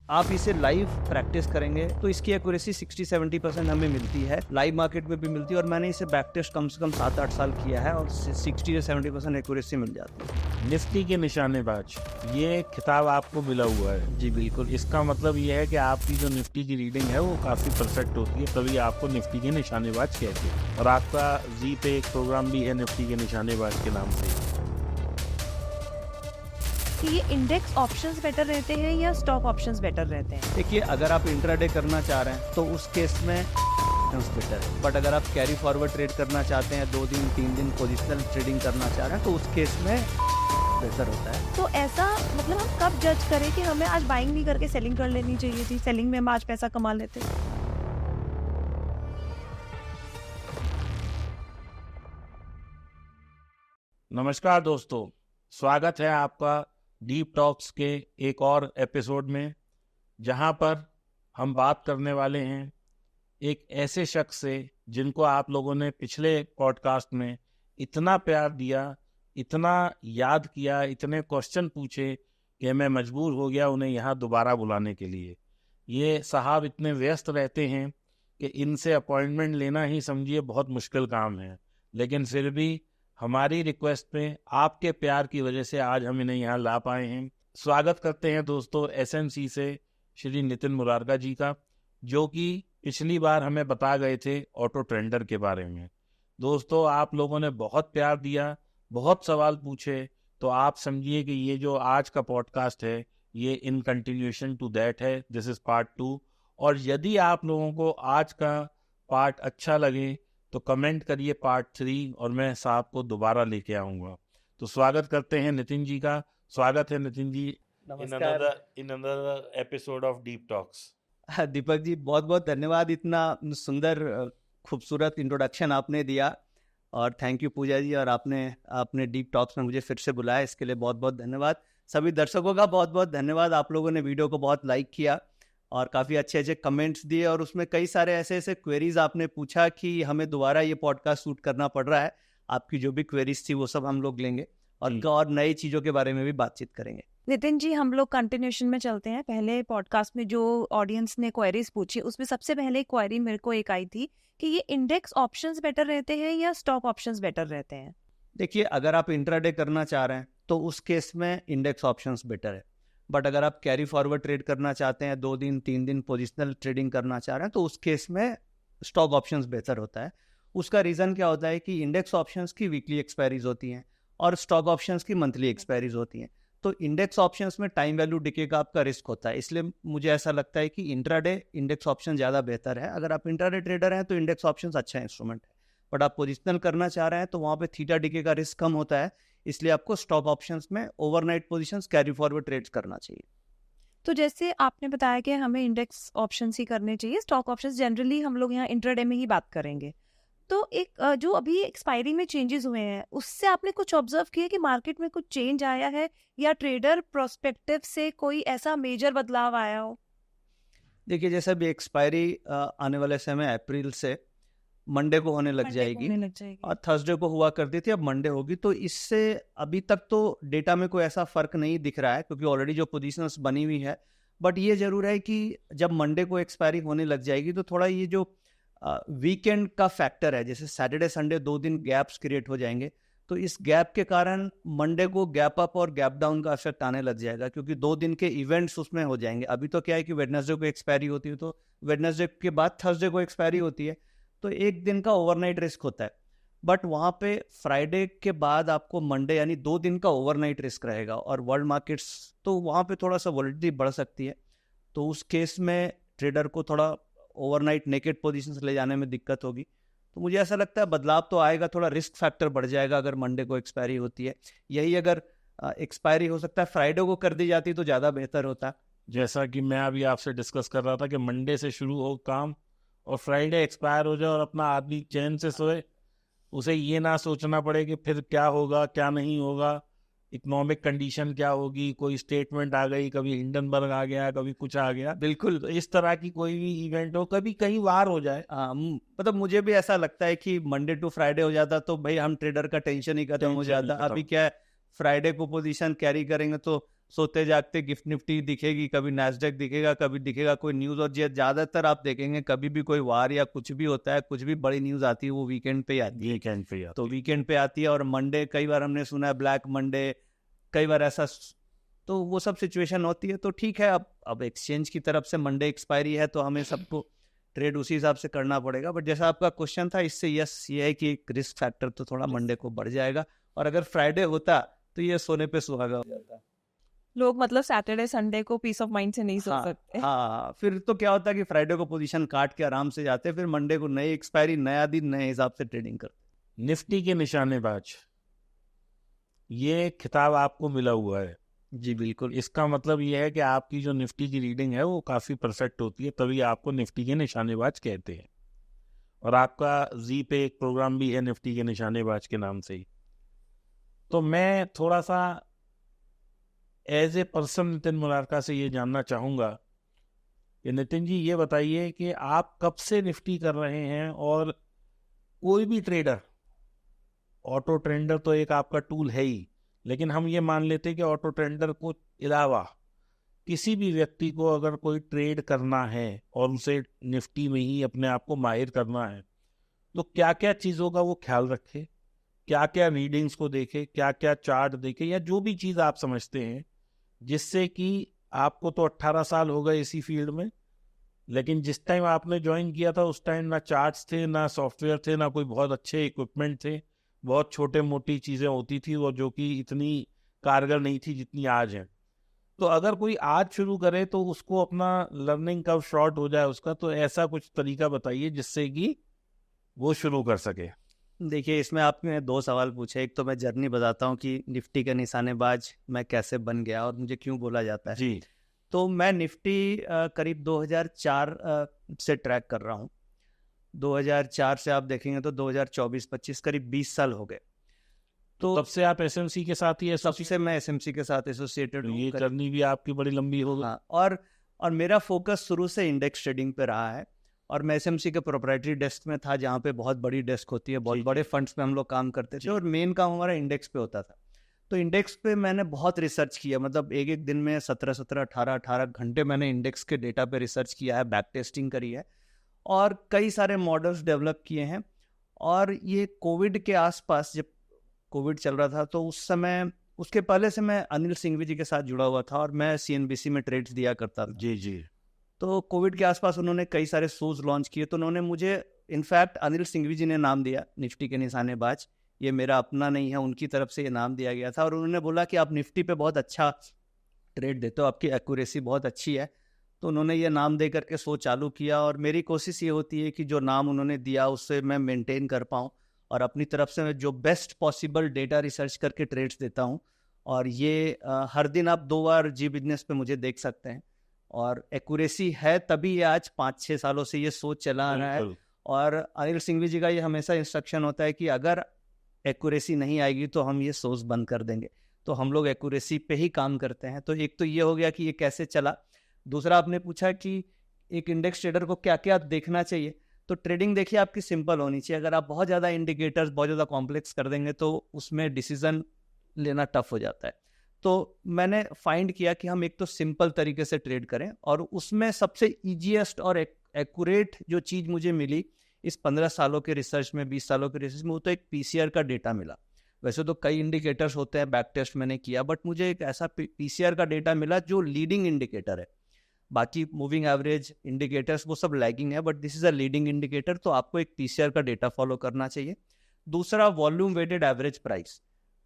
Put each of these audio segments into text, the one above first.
आप इसे live practice करेंगे तो इसकी एक्यूरेसी 60-70% हमें मिलती है, लाइव मार्केट में भी मिलती है। और मैंने इसे बैक टेस्ट कम से कम 7-8 साल किया है और 60 से 70% एक्यूरेसी मिल जाती है। निफ्टी के निशानेबाज, ये खिताब आपको मिला हुआ है। जी बिल्कुल। इसका मतलब ये है कि आपकी जो निफ्टी की रीडिंग है वो काफ़ी परफेक्ट होती है, तभी आपको निफ्टी के निशानेबाज कहते हैं। और आपका जी पे एक प्रोग्राम भी है निफ्टी के निशानेबाज के नाम से। कि ये इंडेक्स ऑप्शंस बेटर रहते हैं या स्टॉक ऑप्शंस बेटर रहते हैं? देखिए, अगर आप इंट्राडे करना चाह रहे हैं तो उस केस में बेटर है, बट अगर आप कैरी फॉरवर्ड ट्रेड करना चाहते हैं, 2 दिन 3 दिन पोजिशनल ट्रेडिंग करना चाह रहे हैं, तो उस केस में बेहतर होता है। तो ऐसा मतलब हम कब जज करें कि हमें आज बाइंग नहीं करके सेलिंग कर लेनी चाहिए थी, सेलिंग में हम आज पैसा कमा लेते? नमस्कार दोस्तों, स्वागत है आपका डीप टॉक्स के एक और एपिसोड में, जहां पर हम बात करने वाले हैं एक ऐसे शख्स से जिनको आप लोगों ने पिछले पॉडकास्ट में इतना प्यार दिया, इतना याद किया, इतने क्वेश्चन पूछे कि मैं मजबूर हो गया उन्हें यहाँ दोबारा बुलाने के लिए। ये साहब इतने व्यस्त रहते हैं कि इनसे अपॉइंटमेंट लेना ही समझिए बहुत मुश्किल काम है, लेकिन फिर भी हमारी रिक्वेस्ट पे, आपके प्यार की वजह से आज हम इन्हें यहाँ ला पाए हैं। स्वागत करते हैं दोस्तों एसएमसी से श्री नितिन मुरारका जी का, जो कि पिछली बार हमें बता गए थे ऑटो ट्रेंडर के बारे में। दोस्तों, आप लोगों ने बहुत प्यार दिया, बहुत सवाल पूछे, तो आप समझिए कि ये जो आज का पॉडकास्ट है ये इन कंटिन्यूएशन टू दैट है। This is part 2। और यदि आप लोगों को आज का पार्ट अच्छा लगे तो कमेंट करिए पार्ट 3 और मैं साहब को दोबारा लेके आऊँगा। तो स्वागत करते हैं नितिन जी का। स्वागत है Nitin ji in another episode of Deep Talks. Deepak ji, बहुत बहुत धन्यवाद, इतना सुंदर खूबसूरत इंट्रोडक्शन आपने दिया। और थैंक यू पूजा जी, और आपने डीप टॉक्स में मुझे फिर से बुलाया, इसके लिए बहुत बहुत धन्यवाद। सभी दर्शकों का बहुत बहुत धन्यवाद, आप लोगों ने वीडियो को बहुत लाइक किया और काफ़ी अच्छे अच्छे कमेंट्स दिए, और उसमें कई सारे ऐसे ऐसे क्वेरीज आपने पूछा कि हमें दोबारा ये पॉडकास्ट शूट करना पड़ रहा है। आपकी जो भी क्वेरीज थी वो सब हम लोग लेंगे और नई चीज़ों के बारे में भी बातचीत करेंगे। नितिन जी, हम लोग कंटिन्यूएशन में चलते हैं। पहले पॉडकास्ट में जो ऑडियंस ने क्वेरीज पूछी, उसमें सबसे पहले क्वेरी मेरे को एक आई थी कि ये इंडेक्स ऑप्शंस बेटर रहते हैं या स्टॉक ऑप्शंस बेटर रहते हैं? देखिए, अगर आप इंट्राडे करना चाह रहे हैं तो उस केस में इंडेक्स ऑप्शंस बेटर है, बट अगर आप कैरी फॉरवर्ड ट्रेड करना चाहते हैं, 2 दिन 3 दिन पोजिशनल ट्रेडिंग करना चाह रहे हैं, तो उस केस में स्टॉक ऑप्शंस बेहतर होता है। उसका रीज़न क्या होता है कि इंडेक्स ऑप्शंस की वीकली एक्सपायरीज होती हैं और स्टॉक ऑप्शंस की मंथली एक्सपायरीज होती हैं। तो इंडेक्स ऑप्शंस में टाइम वैल्यू डिके का आपका रिस्क होता है, इसलिए मुझे ऐसा लगता है कि इंट्राडे इंडेक्स ऑप्शन ज़्यादा बेहतर है। अगर आप इंट्राडे ट्रेडर हैं तो इंडेक्स ऑप्शंस अच्छा इंस्ट्रूमेंट है, बट आप पोजिशनल करना चाह रहे हैं तो वहाँ पे थीटा डिके का रिस्क कम होता है, इसलिए आपको स्टॉक ऑप्शंस में overnight positions carry forward trades करना चाहिए। तो जैसे आपने बताया कि हमें इंडेक्स ऑप्शंस ही करने चाहिए, स्टॉक ऑप्शंस जनरली हम लोग यहाँ इंट्राडे में ही बात करेंगे। तो एक जो अभी एक्सपायरी में चेंजेस हुए हैं, उससे आपने कुछ ऑब्जर्व किया कि मार्केट में कुछ चेंज आया है या ट्रेडर प्रोस्पेक्टिव से कोई ऐसा मेजर बदलाव आया हो? देखिए, जैसे अभी एक्सपायरी आने वाले समय अप्रैल से मंडे को होने लग जाएगी और थर्सडे को हुआ करती थी, अब मंडे होगी। तो इससे अभी तक तो डेटा में कोई ऐसा फर्क नहीं दिख रहा है, क्योंकि ऑलरेडी जो पोजीशंस बनी हुई है। बट ये जरूर है कि जब मंडे को एक्सपायरी होने लग जाएगी तो थोड़ा ये जो वीकेंड का फैक्टर है, जैसे सैटरडे संडे 2 दिन गैप्स क्रिएट हो जाएंगे, तो इस गैप के कारण मंडे को गैप अप और गैप डाउन का इफेक्ट आने लग जाएगा, क्योंकि 2 दिन के इवेंट्स उसमें हो जाएंगे। अभी तो क्या है कि वेडनेसडे को एक्सपायरी होती है, तो वेडनेसडे के बाद थर्सडे को एक्सपायरी होती है, तो 1 दिन का ओवरनाइट रिस्क होता है। बट वहाँ पे फ्राइडे के बाद आपको मंडे यानी 2 दिन का ओवरनाइट रिस्क रहेगा, और वर्ल्ड मार्केट्स तो वहाँ पे थोड़ा सा वॉलेटिलिटी बढ़ सकती है। तो उस केस में ट्रेडर को थोड़ा ओवरनाइट नेकेड पोजीशंस ले जाने में दिक्कत होगी। तो मुझे ऐसा लगता है बदलाव तो आएगा, थोड़ा रिस्क फैक्टर बढ़ जाएगा अगर मंडे को एक्सपायरी होती है। यही अगर एक्सपायरी हो सकता है फ्राइडे को कर दी जाती तो ज़्यादा बेहतर होता। जैसा कि मैं अभी आपसे डिस्कस कर रहा था कि मंडे से शुरू हो काम और फ्राइडे एक्सपायर हो जाए और अपना आदमी चैन से सोए, उसे ये ना सोचना पड़े कि फिर क्या होगा क्या नहीं होगा, इकोनॉमिक कंडीशन क्या होगी, कोई स्टेटमेंट आ गई, कभी हिंडनबर्ग आ गया, कभी कुछ आ गया। बिल्कुल, तो इस तरह की कोई भी इवेंट हो, कभी कहीं वार हो जाए। मतलब मुझे भी ऐसा लगता है कि मंडे टू फ्राइडे हो जाता तो भाई हम ट्रेडर का टेंशन ही खत्म हो जाता। अभी क्या है, फ्राइडे को पोजीशन कैरी करेंगे तो सोते जागते गिफ्ट निफ्टी दिखेगी, कभी नैस्डैक दिखेगा, कभी दिखेगा कोई न्यूज़। और ज़्यादातर आप देखेंगे कभी भी कोई वार या कुछ भी होता है, कुछ भी बड़ी न्यूज़ आती है वो वीकेंड पे ही आती है। वीकेंड पे आती तो है। वीकेंड पे आती है। और मंडे कई बार हमने सुना है ब्लैक मंडे, कई बार ऐसा, तो वो सब सिचुएशन होती है। तो ठीक है, अब एक्सचेंज की तरफ से मंडे एक्सपायरी है तो हमें सबको ट्रेड उसी हिसाब से करना पड़ेगा। बट जैसा आपका क्वेश्चन था, इससे यस ये है कि एक रिस्क फैक्टर तो थोड़ा मंडे को बढ़ जाएगा। और अगर फ्राइडे होता तो ये सोने पे सुहागा हो जाता। लोग मतलब सैटरडे संडे को पीस ऑफ माइंड से नहीं सो सकते। हाँ, फिर तो क्या होता है कि फ्राइडे को पोजीशन काट के आराम से जाते, फिर मंडे को नई एक्सपायरी, नया दिन, नए हिसाब से ट्रेडिंग करते। निफ्टी के निशानेबाज, ये खिताब आपको मिला हुआ है। जी बिल्कुल। इसका मतलब ये है कि आपकी जो निफ्टी की रीडिंग है वो काफ़ी परफेक्ट होती है, तभी आपको निफ्टी के निशानेबाज कहते हैं। और आपका जी पे एक प्रोग्राम भी है निफ्टी के निशानेबाज के नाम से ही। तो मैं थोड़ा सा एज ए पर्सन नितिन मुनारका से ये जानना चाहूँगा कि नितिन जी ये बताइए कि आप कब से निफ्टी कर रहे हैं, और कोई भी ट्रेडर, ऑटो ट्रेडर तो एक आपका टूल है ही, लेकिन हम ये मान लेते हैं कि ऑटो ट्रेडर को अलावा किसी भी व्यक्ति को अगर कोई ट्रेड करना है और उसे निफ्टी में ही अपने आप को माहिर करना है, तो क्या क्या चीज़ों का वो ख्याल रखे, क्या क्या रीडिंग्स को देखे, क्या क्या चार्ट देखे, या जो भी चीज़ आप समझते हैं, जिससे कि आपको तो 18 साल हो गए इसी फील्ड में, लेकिन जिस टाइम आपने ज्वाइन किया था उस टाइम ना चार्ट्स थे, ना सॉफ्टवेयर थे, ना कोई बहुत अच्छे इक्विपमेंट थे, बहुत छोटे मोटी चीज़ें होती थी और जो कि इतनी कारगर नहीं थी जितनी आज है। तो अगर कोई आज शुरू करे तो उसको अपना लर्निंग कर्व शॉर्ट हो जाए उसका, तो ऐसा कुछ तरीका बताइए जिससे कि वो शुरू कर सके। देखिए, इसमें आपने 2 सवाल पूछे। एक तो मैं जर्नी बताता हूँ कि निफ्टी का निशानेबाज मैं कैसे बन गया और मुझे क्यों बोला जाता है। जी। तो मैं निफ्टी करीब 2004 से ट्रैक कर रहा हूँ। 2004 से आप देखेंगे तो 2024-25 करीब 20 साल हो गए। तो तब से आप एसएमसी के साथ ही तब से मैं एसएमसी के साथ एसोसिएटेड हूँ। ये जर्नी भी आपकी बड़ी लंबी हो गई। हाँ, और मेरा फोकस शुरू से इंडेक्स ट्रेडिंग पे रहा है। और मैं एसएमसी के प्रोप्राइटरी डेस्क में था, जहाँ पे बहुत बड़ी डेस्क होती है, बहुत बड़े फंड्स पे हम लोग काम करते थे, और मेन काम हमारा इंडेक्स पे होता था। तो इंडेक्स पे मैंने बहुत रिसर्च किया, मतलब एक एक दिन में 17-17, 18-18 घंटे मैंने इंडेक्स के डेटा पे रिसर्च किया है, बैक टेस्टिंग करी है, और कई सारे मॉडल्स डेवलप किए हैं। और ये कोविड के आसपास, जब कोविड चल रहा था, तो उस समय, उसके पहले से मैं अनिल सिंघवी जी के साथ जुड़ा हुआ था और मैं सीएनबीसी में ट्रेड्स दिया करता था। जी जी। तो कोविड के आसपास उन्होंने कई सारे शोज लॉन्च किए, तो उन्होंने मुझे, इनफैक्ट अनिल सिंघवी जी ने नाम दिया निफ्टी के निशानेबाज। ये मेरा अपना नहीं है, उनकी तरफ से ये नाम दिया गया था। और उन्होंने बोला कि आप निफ्टी पे बहुत अच्छा ट्रेड देते हो, आपकी एक्यूरेसी बहुत अच्छी है। तो उन्होंने ये नाम दे करके शो चालू किया, और मेरी कोशिश ये होती है कि जो नाम उन्होंने दिया उससे मैं मेंटेन कर पाऊँ, और अपनी तरफ से मैं जो बेस्ट पॉसिबल डेटा रिसर्च करके ट्रेड्स देता हूँ। और ये हर दिन आप 2 बार जी बिजनेस पे मुझे देख सकते हैं। और एक्यूरेसी है, तभी ये आज 5-6 सालों से ये सोच चला आ रहा है। और अनिल सिंघवी जी का ये हमेशा इंस्ट्रक्शन होता है कि अगर एक्यूरेसी नहीं आएगी तो हम ये सोच बंद कर देंगे। तो हम लोग एक्यूरेसी पे ही काम करते हैं। तो एक तो ये हो गया कि ये कैसे चला। दूसरा, आपने पूछा कि एक इंडेक्स ट्रेडर को क्या क्या देखना चाहिए। तो ट्रेडिंग देखिए आपकी सिंपल होनी चाहिए। अगर आप बहुत ज़्यादा इंडिकेटर्स बहुत ज़्यादा कॉम्प्लेक्स कर देंगे तो उसमें डिसीजन लेना टफ हो जाता है। तो मैंने फाइंड किया कि हम एक तो सिंपल तरीके से ट्रेड करें, और उसमें सबसे ईजीएस्ट और एक्यूरेट जो चीज़ मुझे मिली इस 15 सालों के रिसर्च में, 20 सालों के रिसर्च में, वो तो एक पीसीआर का डेटा मिला। वैसे तो कई इंडिकेटर्स होते हैं, बैक टेस्ट मैंने किया, बट मुझे एक ऐसा पीसीआर का डेटा मिला जो लीडिंग इंडिकेटर है। बाकी मूविंग एवरेज इंडिकेटर्स वो सब लैगिंग है, but this is a leading indicator. तो आपको एक पीसीआर का डेटा फॉलो करना चाहिए। दूसरा, वॉल्यूम वेटेड एवरेज प्राइस।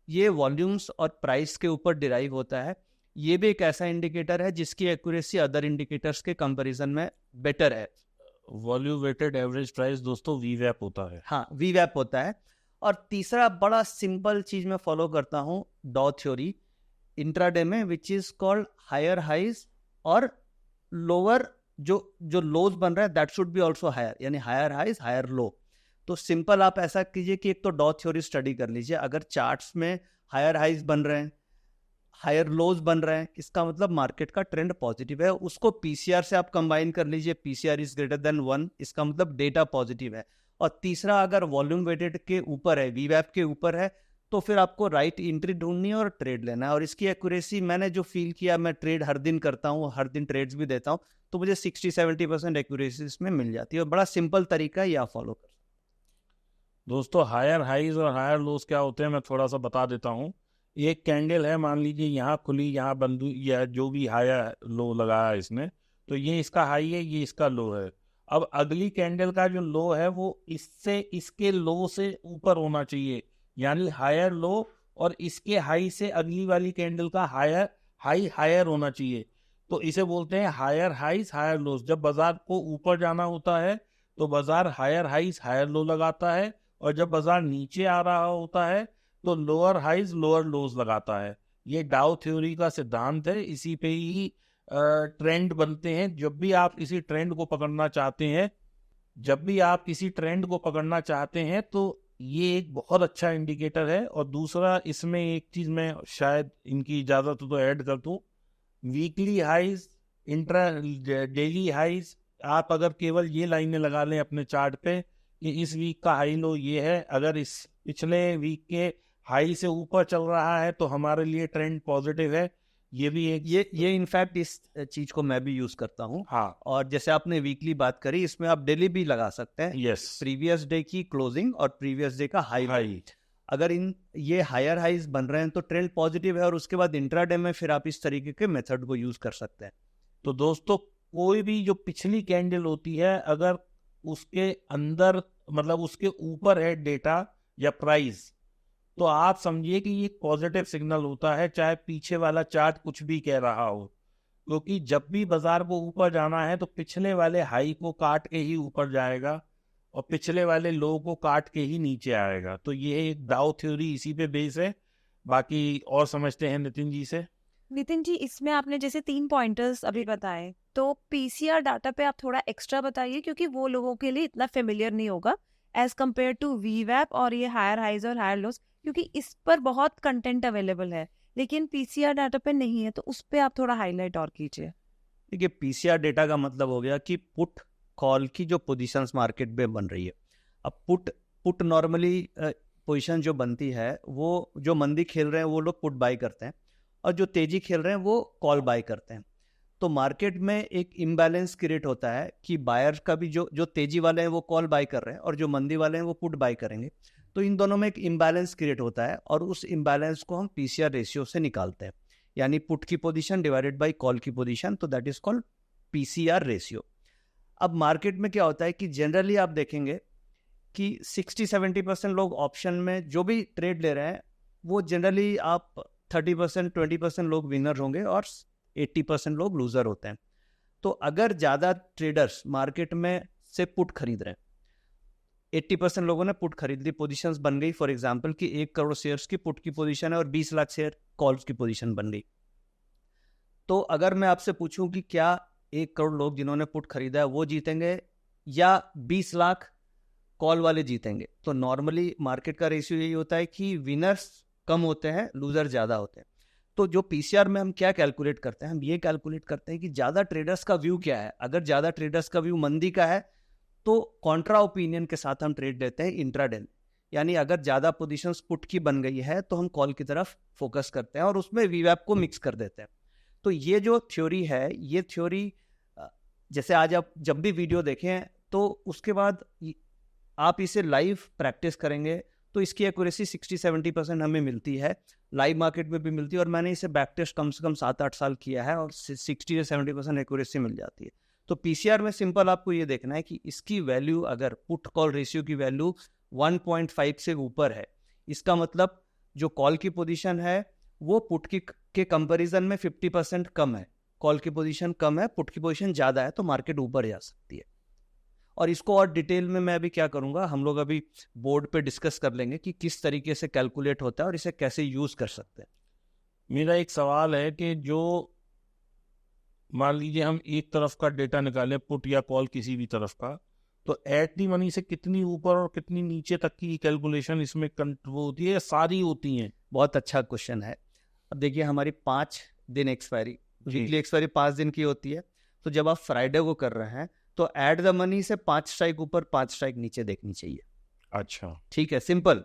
ये वॉल्यूम्स और प्राइस के ऊपर डिराइव होता है। ये भी एक ऐसा इंडिकेटर है जिसकी एक्यूरेसी अदर इंडिकेटर्स के कंपैरिजन में बेटर है। वॉल्यूम वेटेड एवरेज प्राइस दोस्तों वीवैप होता है। हाँ, वीवैप होता है। और तीसरा बड़ा सिंपल चीज मैं फॉलो करता हूँ डॉ थ्योरी इंट्राडे में, which is called higher highs और लोअर, जो लोज बन रहा है that should be also higher, यानी हायर हाइज हायर लो। तो सिंपल आप ऐसा कीजिए कि एक तो डॉ थ्योरी स्टडी कर लीजिए। अगर चार्ट्स में हायर हाइज बन रहे हैं, हायर लोज बन रहे हैं, इसका मतलब मार्केट का ट्रेंड पॉजिटिव है। उसको पीसीआर से आप कंबाइन कर लीजिए, पीसीआर इज ग्रेटर देन 1, इसका मतलब डेटा पॉजिटिव है। और तीसरा, अगर वॉल्यूम वेटेड के ऊपर है, वीवैप के ऊपर है, तो फिर आपको राइट एंट्री ढूंढनी है और ट्रेड लेना है। और इसकी एक्यूरेसी मैंने जो फील किया, मैं ट्रेड हर दिन करता हूँ, हर दिन ट्रेड्स भी देता हूँ, तो मुझे 60-70% एक्यूरेसी इसमें मिल जाती है। और बड़ा सिंपल तरीका है, या फॉलो कर। दोस्तों, हायर हाइज और हायर लोज क्या होते हैं मैं थोड़ा सा बता देता हूँ। एक कैंडल है, मान लीजिए यहाँ खुली, यहाँ बंद, या जो भी हायर लो लगाया है इसने, तो ये इसका हाई है, ये इसका लो है। अब अगली कैंडल का जो लो है वो इससे, इसके लो से ऊपर होना चाहिए, यानी हायर लो, और इसके हाई से अगली वाली कैंडल का हायर हाई हायर होना चाहिए। तो इसे बोलते हैं हायर हाइज हायर लोज। जब बाजार को ऊपर जाना होता है तो बाजार हायर हाइज हायर लो लगाता है, और जब बाजार नीचे आ रहा होता है तो लोअर हाइज लोअर लोज लगाता है। ये डाउ थ्योरी का सिद्धांत है, इसी पे ही ट्रेंड बनते हैं। जब भी आप किसी ट्रेंड को पकड़ना चाहते हैं, तो ये एक बहुत अच्छा इंडिकेटर है। और दूसरा, इसमें एक चीज मैं शायद इनकी इजाजत हो तो ऐड कर दूं, weekly highs, intra daily highs. आप अगर केवल ये लाइनें लगा लें अपने चार्ट पे कि इस वीक का हाई लो ये है, अगर इस पिछले वीक के हाई से ऊपर चल रहा है तो हमारे लिए ट्रेंड पॉजिटिव है। ये भी एक ये इनफैक्ट इस चीज को मैं भी यूज करता हूँ। हाँ, और जैसे आपने वीकली बात करी, इसमें आप डेली भी लगा सकते हैं। यस, प्रीवियस डे की क्लोजिंग और प्रीवियस डे का हाई। अगर ये हायर हाइज बन रहे हैं तो ट्रेंड पॉजिटिव है, और उसके बाद इंट्राडे में फिर आप इस तरीके के मेथड को यूज कर सकते हैं। तो दोस्तों, कोई भी जो पिछली कैंडल होती है, अगर उसके अंदर, मतलब उसके ऊपर है डेटा या प्राइस, तो आप समझिए कि ये पॉजिटिव सिग्नल होता है, चाहे पीछे वाला चार्ट कुछ भी कह रहा हो। क्योंकि जब भी बाजार को ऊपर जाना है तो पिछले वाले हाई को काट के ही ऊपर जाएगा, और पिछले वाले लो को काट के ही नीचे आएगा। तो ये एक डाउ थ्योरी इसी पे बेस है। बाकी और समझते हैं नितिन जी से। नितिन जी, इसमें आपने जैसे 3 पॉइंटर्स अभी बताए, तो पीसीआर डाटा पे आप थोड़ा एक्स्ट्रा बताइए, क्योंकि वो लोगों के लिए इतना फेमिलियर नहीं होगा एज कम्पेयर टू वीवैप और ये हायर हाइज और हायर लोस, क्योंकि इस पर बहुत कंटेंट अवेलेबल है लेकिन पीसीआर डाटा पे नहीं है, तो उस पे आप थोड़ा हाईलाइट और कीजिए। देखिए, पीसीआर डेटा का मतलब हो गया कि पुट कॉल की जो पोजीशंस मार्केट में बन रही है। अब पुट नॉर्मली पोजीशन जो बनती है, वो जो मंदी खेल रहे हैं वो लोग पुट बाय करते हैं, और जो तेजी खेल रहे हैं वो कॉल बाय करते हैं। तो मार्केट में एक इम्बैलेंस क्रिएट होता है कि बायर का भी जो तेजी वाले हैं वो कॉल बाय कर रहे हैं, और जो मंदी वाले हैं वो पुट बाय करेंगे। तो इन दोनों में एक इम्बैलेंस क्रिएट होता है, और उस इम्बैलेंस को हम पीसीआर रेशियो से निकालते हैं, यानी पुट की पोजीशन डिवाइडेड बाय कॉल की पोजीशन, तो that is called PCR ratio. अब मार्केट में क्या होता है कि जनरली आप देखेंगे कि 60-70% लोग ऑप्शन में जो भी ट्रेड ले रहे हैं, वो जनरली आप 30% 20% लोग विनर होंगे और 80% लोग लूजर होते हैं। तो अगर ज़्यादा ट्रेडर्स मार्केट में से पुट खरीद रहे हैं, 80% लोगों ने पुट खरीद ली, पोजीशंस बन गई, फॉर एग्जांपल कि 1 करोड़ शेयर्स की पुट की पोजीशन है और 20 लाख शेयर कॉल्स की पोजीशन बन गई। तो अगर मैं आपसे पूछूं कि क्या 1 करोड़ लोग जिन्होंने पुट खरीदा है वो जीतेंगे, या 20 लाख कॉल वाले जीतेंगे, तो नॉर्मली मार्केट का रेशियो यही होता है कि विनर्स कम होते हैं, लूजर ज़्यादा होते हैं। तो जो पीसीआर में हम क्या कैलकुलेट करते हैं, हम ये कैलकुलेट करते हैं कि ज़्यादा ट्रेडर्स का व्यू क्या है। अगर ज़्यादा ट्रेडर्स का व्यू मंदी का है तो कॉन्ट्रा ओपिनियन के साथ हम ट्रेड लेते हैं इंट्राडे, यानी अगर ज़्यादा पोजीशंस पुट की बन गई है तो हम कॉल की तरफ फोकस करते हैं और उसमें वीवैप को मिक्स कर देते हैं। तो ये जो थ्योरी है, ये थ्योरी जैसे आज आप जब भी वीडियो देखें तो उसके बाद आप इसे लाइव प्रैक्टिस करेंगे तो इसकी एक्यूरेसी 60-70% हमें मिलती है, लाइव मार्केट में भी मिलती है। और मैंने इसे बैक टेस्ट कम से कम 7-8 साल किया है और 60-70% एक्यूरेसी मिल जाती है। तो पीसीआर में सिंपल आपको ये देखना है कि इसकी वैल्यू, अगर पुट कॉल रेशियो की वैल्यू 1.5 से ऊपर है, इसका मतलब जो कॉल की पोजीशन है वो पुट के कंपैरिजन में 50% कम है, कॉल की पोजीशन कम है, पुट की पोजीशन ज़्यादा है, तो मार्केट ऊपर जा सकती है। और इसको और डिटेल में मैं अभी क्या करूंगा, हम लोग अभी बोर्ड पे डिस्कस कर लेंगे कि किस तरीके से कैलकुलेट होता है और इसे कैसे यूज कर सकते हैं। मेरा एक सवाल है कि जो मान लीजिए हम एक तरफ का डेटा निकालें, पुट या कॉल किसी भी तरफ का, तो एट दी मनी से कितनी ऊपर और कितनी नीचे तक की कैलकुलेशन इसमें वो होती है या सारी होती हैं? बहुत अच्छा क्वेश्चन है। अब देखिए, हमारी 5 दिन एक्सपायरी, वीकली एक्सपायरी 5 दिन की होती है। तो जब आप फ्राइडे को कर रहे हैं तो एट द मनी से 5 स्ट्राइक ऊपर 5 स्ट्राइक नीचे देखनी चाहिए। अच्छा, ठीक है, सिंपल।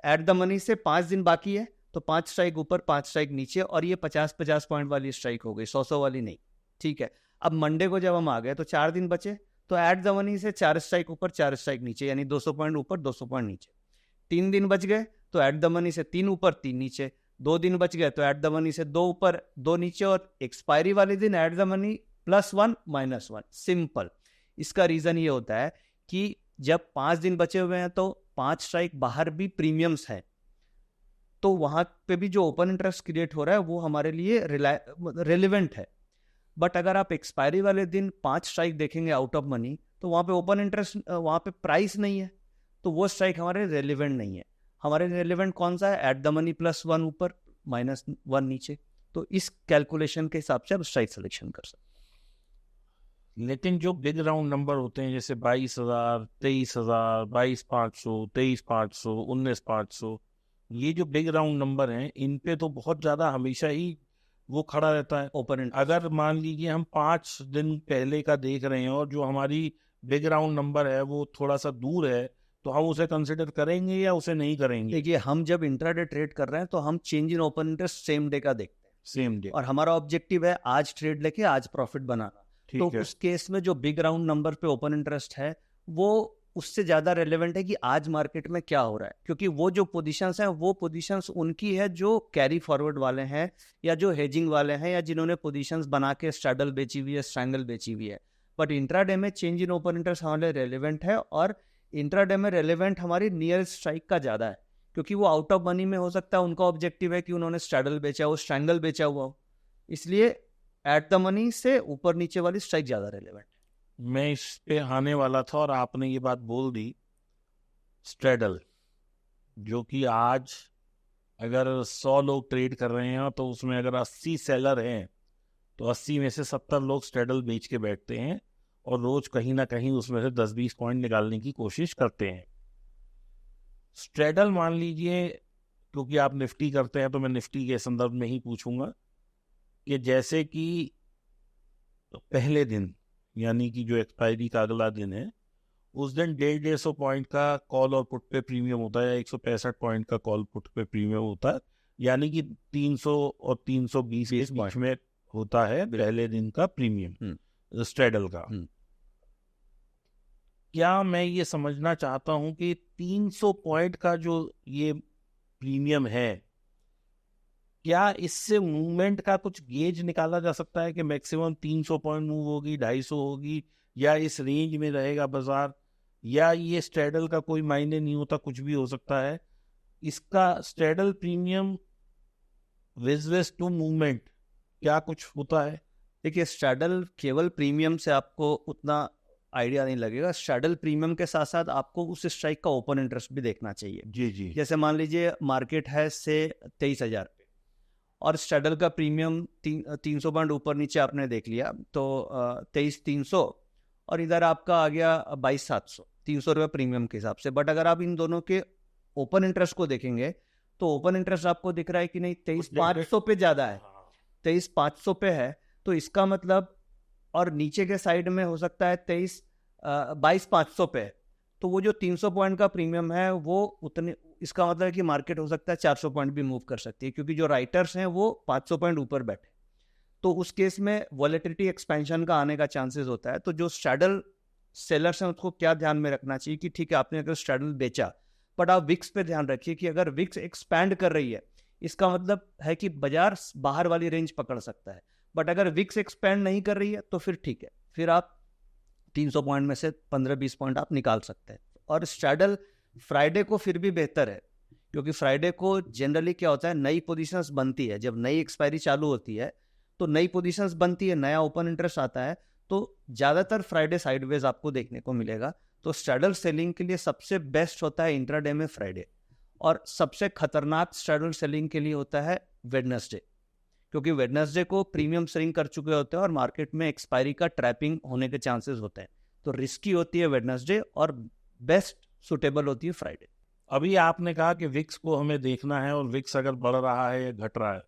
एट द मनी से 5 दिन बाकी है तो 5 स्ट्राइक ऊपर 5 स्ट्राइक नीचे, और ये 50-50 पॉइंट वाली स्ट्राइक हो गई, 100 वाली नहीं, ठीक है। अब मंडे को जब हम आ गए तो 4 दिन बचे, तो एट द मनी से 4 स्ट्राइक ऊपर 4 स्ट्राइक नीचे, यानी 200 पॉइंट ऊपर 200 पॉइंट नीचे। 3 दिन बच गए तो एट द मनी से 3 ऊपर 3 नीचे। 2 दिन बच गए तो एट द मनी से 2 ऊपर 2 नीचे, और एक्सपायरी वाले दिन एट द मनी +1 -1। सिंपल। इसका रीजन ये होता है कि जब 5 दिन बचे हुए हैं तो 5 स्ट्राइक बाहर भी प्रीमियम्स हैं, तो वहां पे भी जो ओपन इंटरेस्ट क्रिएट हो रहा है वो हमारे लिए रिलेवेंट है। बट अगर आप एक्सपायरी वाले दिन 5 स्ट्राइक देखेंगे आउट ऑफ मनी, तो वहां पे ओपन इंटरेस्ट, वहां पे प्राइस नहीं है, तो वो स्ट्राइक हमारे रेलिवेंट नहीं है। हमारे रेलिवेंट कौन सा है? एट द मनी +1 ऊपर -1 नीचे। तो इस कैलकुलेशन के हिसाब से आप स्ट्राइक सिलेक्शन कर सकते हैं। लेकिन जो बिग राउंड नंबर होते हैं जैसे 22,000, 23,000, 22,500, 23,500, 19,500, ये जो बिग राउंड नंबर हैं, इन पे तो बहुत ज्यादा हमेशा ही वो खड़ा रहता है ओपन इंटरेस्ट अगर मान लीजिए हम 5 दिन पहले का देख रहे हैं और जो हमारी बिग राउंड नंबर है वो थोड़ा सा दूर है, तो हम उसे कंसिडर करेंगे या उसे नहीं करेंगे? देखिए, हम जब इंट्राडे ट्रेड कर रहे हैं तो हम change in open interest same day का देखते हैं, सेम डे, और हमारा ऑब्जेक्टिव है आज ट्रेड लेके आज प्रॉफिट बनाना। तो ठीक है। उस केस में जो बिग राउंड नंबर पे ओपन इंटरेस्ट है वो उससे ज्यादा रेलेवेंट है कि आज मार्केट में क्या हो रहा है, क्योंकि वो जो पोजीशंस हैं वो पोजीशंस उनकी है जो कैरी फॉरवर्ड वाले हैं या जो हेजिंग वाले हैं या जिन्होंने पोजीशंस बना के स्ट्रैडल बेची हुई है, स्ट्रैंगल बेची हुई है। बट इंट्राडे में चेंज इन ओपन इंटरेस्ट हमारे रेलेवेंट है, और इंट्राडे में रेलेवेंट हमारी नियर स्ट्राइक का ज्यादा है, क्योंकि वो आउट ऑफ मनी में हो सकता है, उनका ऑब्जेक्टिव है कि उन्होंने स्ट्रैडल बेचा हो, स्ट्रैंगल बेचा हुआ हो, इसलिए एट द मनी से ऊपर नीचे वाली स्ट्राइक ज्यादा रेलेवेंट। मैं इस पे आने वाला था और आपने ये बात बोल दी। स्ट्रैडल, जो कि आज अगर 100 लोग ट्रेड कर रहे हैं तो उसमें अगर 80 सेलर हैं तो 80 में से 70 लोग स्ट्रैडल बेच के बैठते हैं और रोज कहीं ना कहीं उसमें से 10-20 पॉइंट निकालने की कोशिश करते हैं। स्ट्रैडल मान लीजिए, क्योंकि आप निफ्टी करते हैं तो मैं निफ्टी के संदर्भ में ही पूछूंगा कि जैसे कि पहले दिन यानी कि जो एक्सपायरी का अगला दिन है उस दिन 150 पॉइंट का कॉल और पुट पे प्रीमियम होता है, 165 पॉइंट का कॉल पुट पे प्रीमियम होता है, यानी कि 300 और 320 के बीच में होता है पहले दिन का प्रीमियम स्ट्रैडल का। क्या मैं ये समझना चाहता हूं कि 300 पॉइंट का जो ये प्रीमियम है, क्या इससे मूवमेंट का कुछ गेज निकाला जा सकता है कि मैक्सिमम 300 पॉइंट मूव होगी, 250 होगी, या इस रेंज में रहेगा बाजार, या ये स्ट्रैडल का कोई मायने नहीं होता, कुछ भी हो सकता है? इसका स्ट्रैडल प्रीमियम विजवेस टू मूवमेंट क्या कुछ होता है? देखिए, स्ट्रैडल केवल प्रीमियम से आपको उतना आइडिया नहीं लगेगा। स्ट्रैडल प्रीमियम के साथ साथ आपको उस स्ट्राइक का ओपन इंटरेस्ट भी देखना चाहिए। जी जी। जैसे मान लीजिए मार्केट है से 23,000 पे और स्ट्रैडल का प्रीमियम 300 पॉइंट ऊपर नीचे आपने देख लिया, तो 23,300 और इधर आपका आ गया 22,700, 300 रुपये प्रीमियम के हिसाब से। बट अगर आप इन दोनों के ओपन इंटरेस्ट को देखेंगे तो ओपन इंटरेस्ट आपको दिख रहा है कि नहीं 23,500 पे ज्यादा है, 23,500 पे है, तो इसका मतलब, और नीचे के साइड में हो सकता है 22,500 पे है, तो वो जो 300 पॉइंट का प्रीमियम है वो उतने, इसका मतलब है कि मार्केट हो सकता है 400 पॉइंट भी मूव कर सकती है, क्योंकि जो राइटर्स हैं वो 500 पॉइंट ऊपर बैठे, तो उस केस में वॉलेटिलिटी एक्सपेंशन का आने का चांसेस होता है। तो जो स्ट्रैडल सेलर्स हैं उसको क्या ध्यान में रखना चाहिए कि ठीक है आपने अगर स्ट्रैडल बेचा, बट आप विक्स पे ध्यान रखिए कि अगर विक्स एक्सपैंड कर रही है इसका मतलब है कि बाजार बाहर वाली रेंज पकड़ सकता है, बट अगर विक्स एक्सपैंड नहीं कर रही है तो फिर ठीक है, फिर आप 300 पॉइंट में से 15-20 पॉइंट आप निकाल सकते हैं। और स्ट्रैडल फ्राइडे को फिर भी बेहतर है, क्योंकि फ्राइडे को जनरली क्या होता है, नई पोजीशंस बनती है, जब नई एक्सपायरी चालू होती है तो नई पोजीशंस बनती है, नया ओपन इंटरेस्ट आता है, तो ज़्यादातर फ्राइडे साइडवेज आपको देखने को मिलेगा। तो स्ट्रैडल सेलिंग के लिए सबसे बेस्ट होता है इंट्राडे में फ्राइडे, और सबसे खतरनाक स्ट्रैडल सेलिंग के लिए होता है वेडनेसडे, क्योंकि वेडनेसडे को प्रीमियम स्विंग कर चुके होते हैं और मार्केट में एक्सपायरी का ट्रैपिंग होने के चांसेस होते हैं, तो रिस्की होती है वेडनेसडे और बेस्ट सुटेबल होती है फ्राइडे। अभी आपने कहा कि विक्स को हमें देखना है और विक्स अगर बढ़ रहा है या घट रहा है।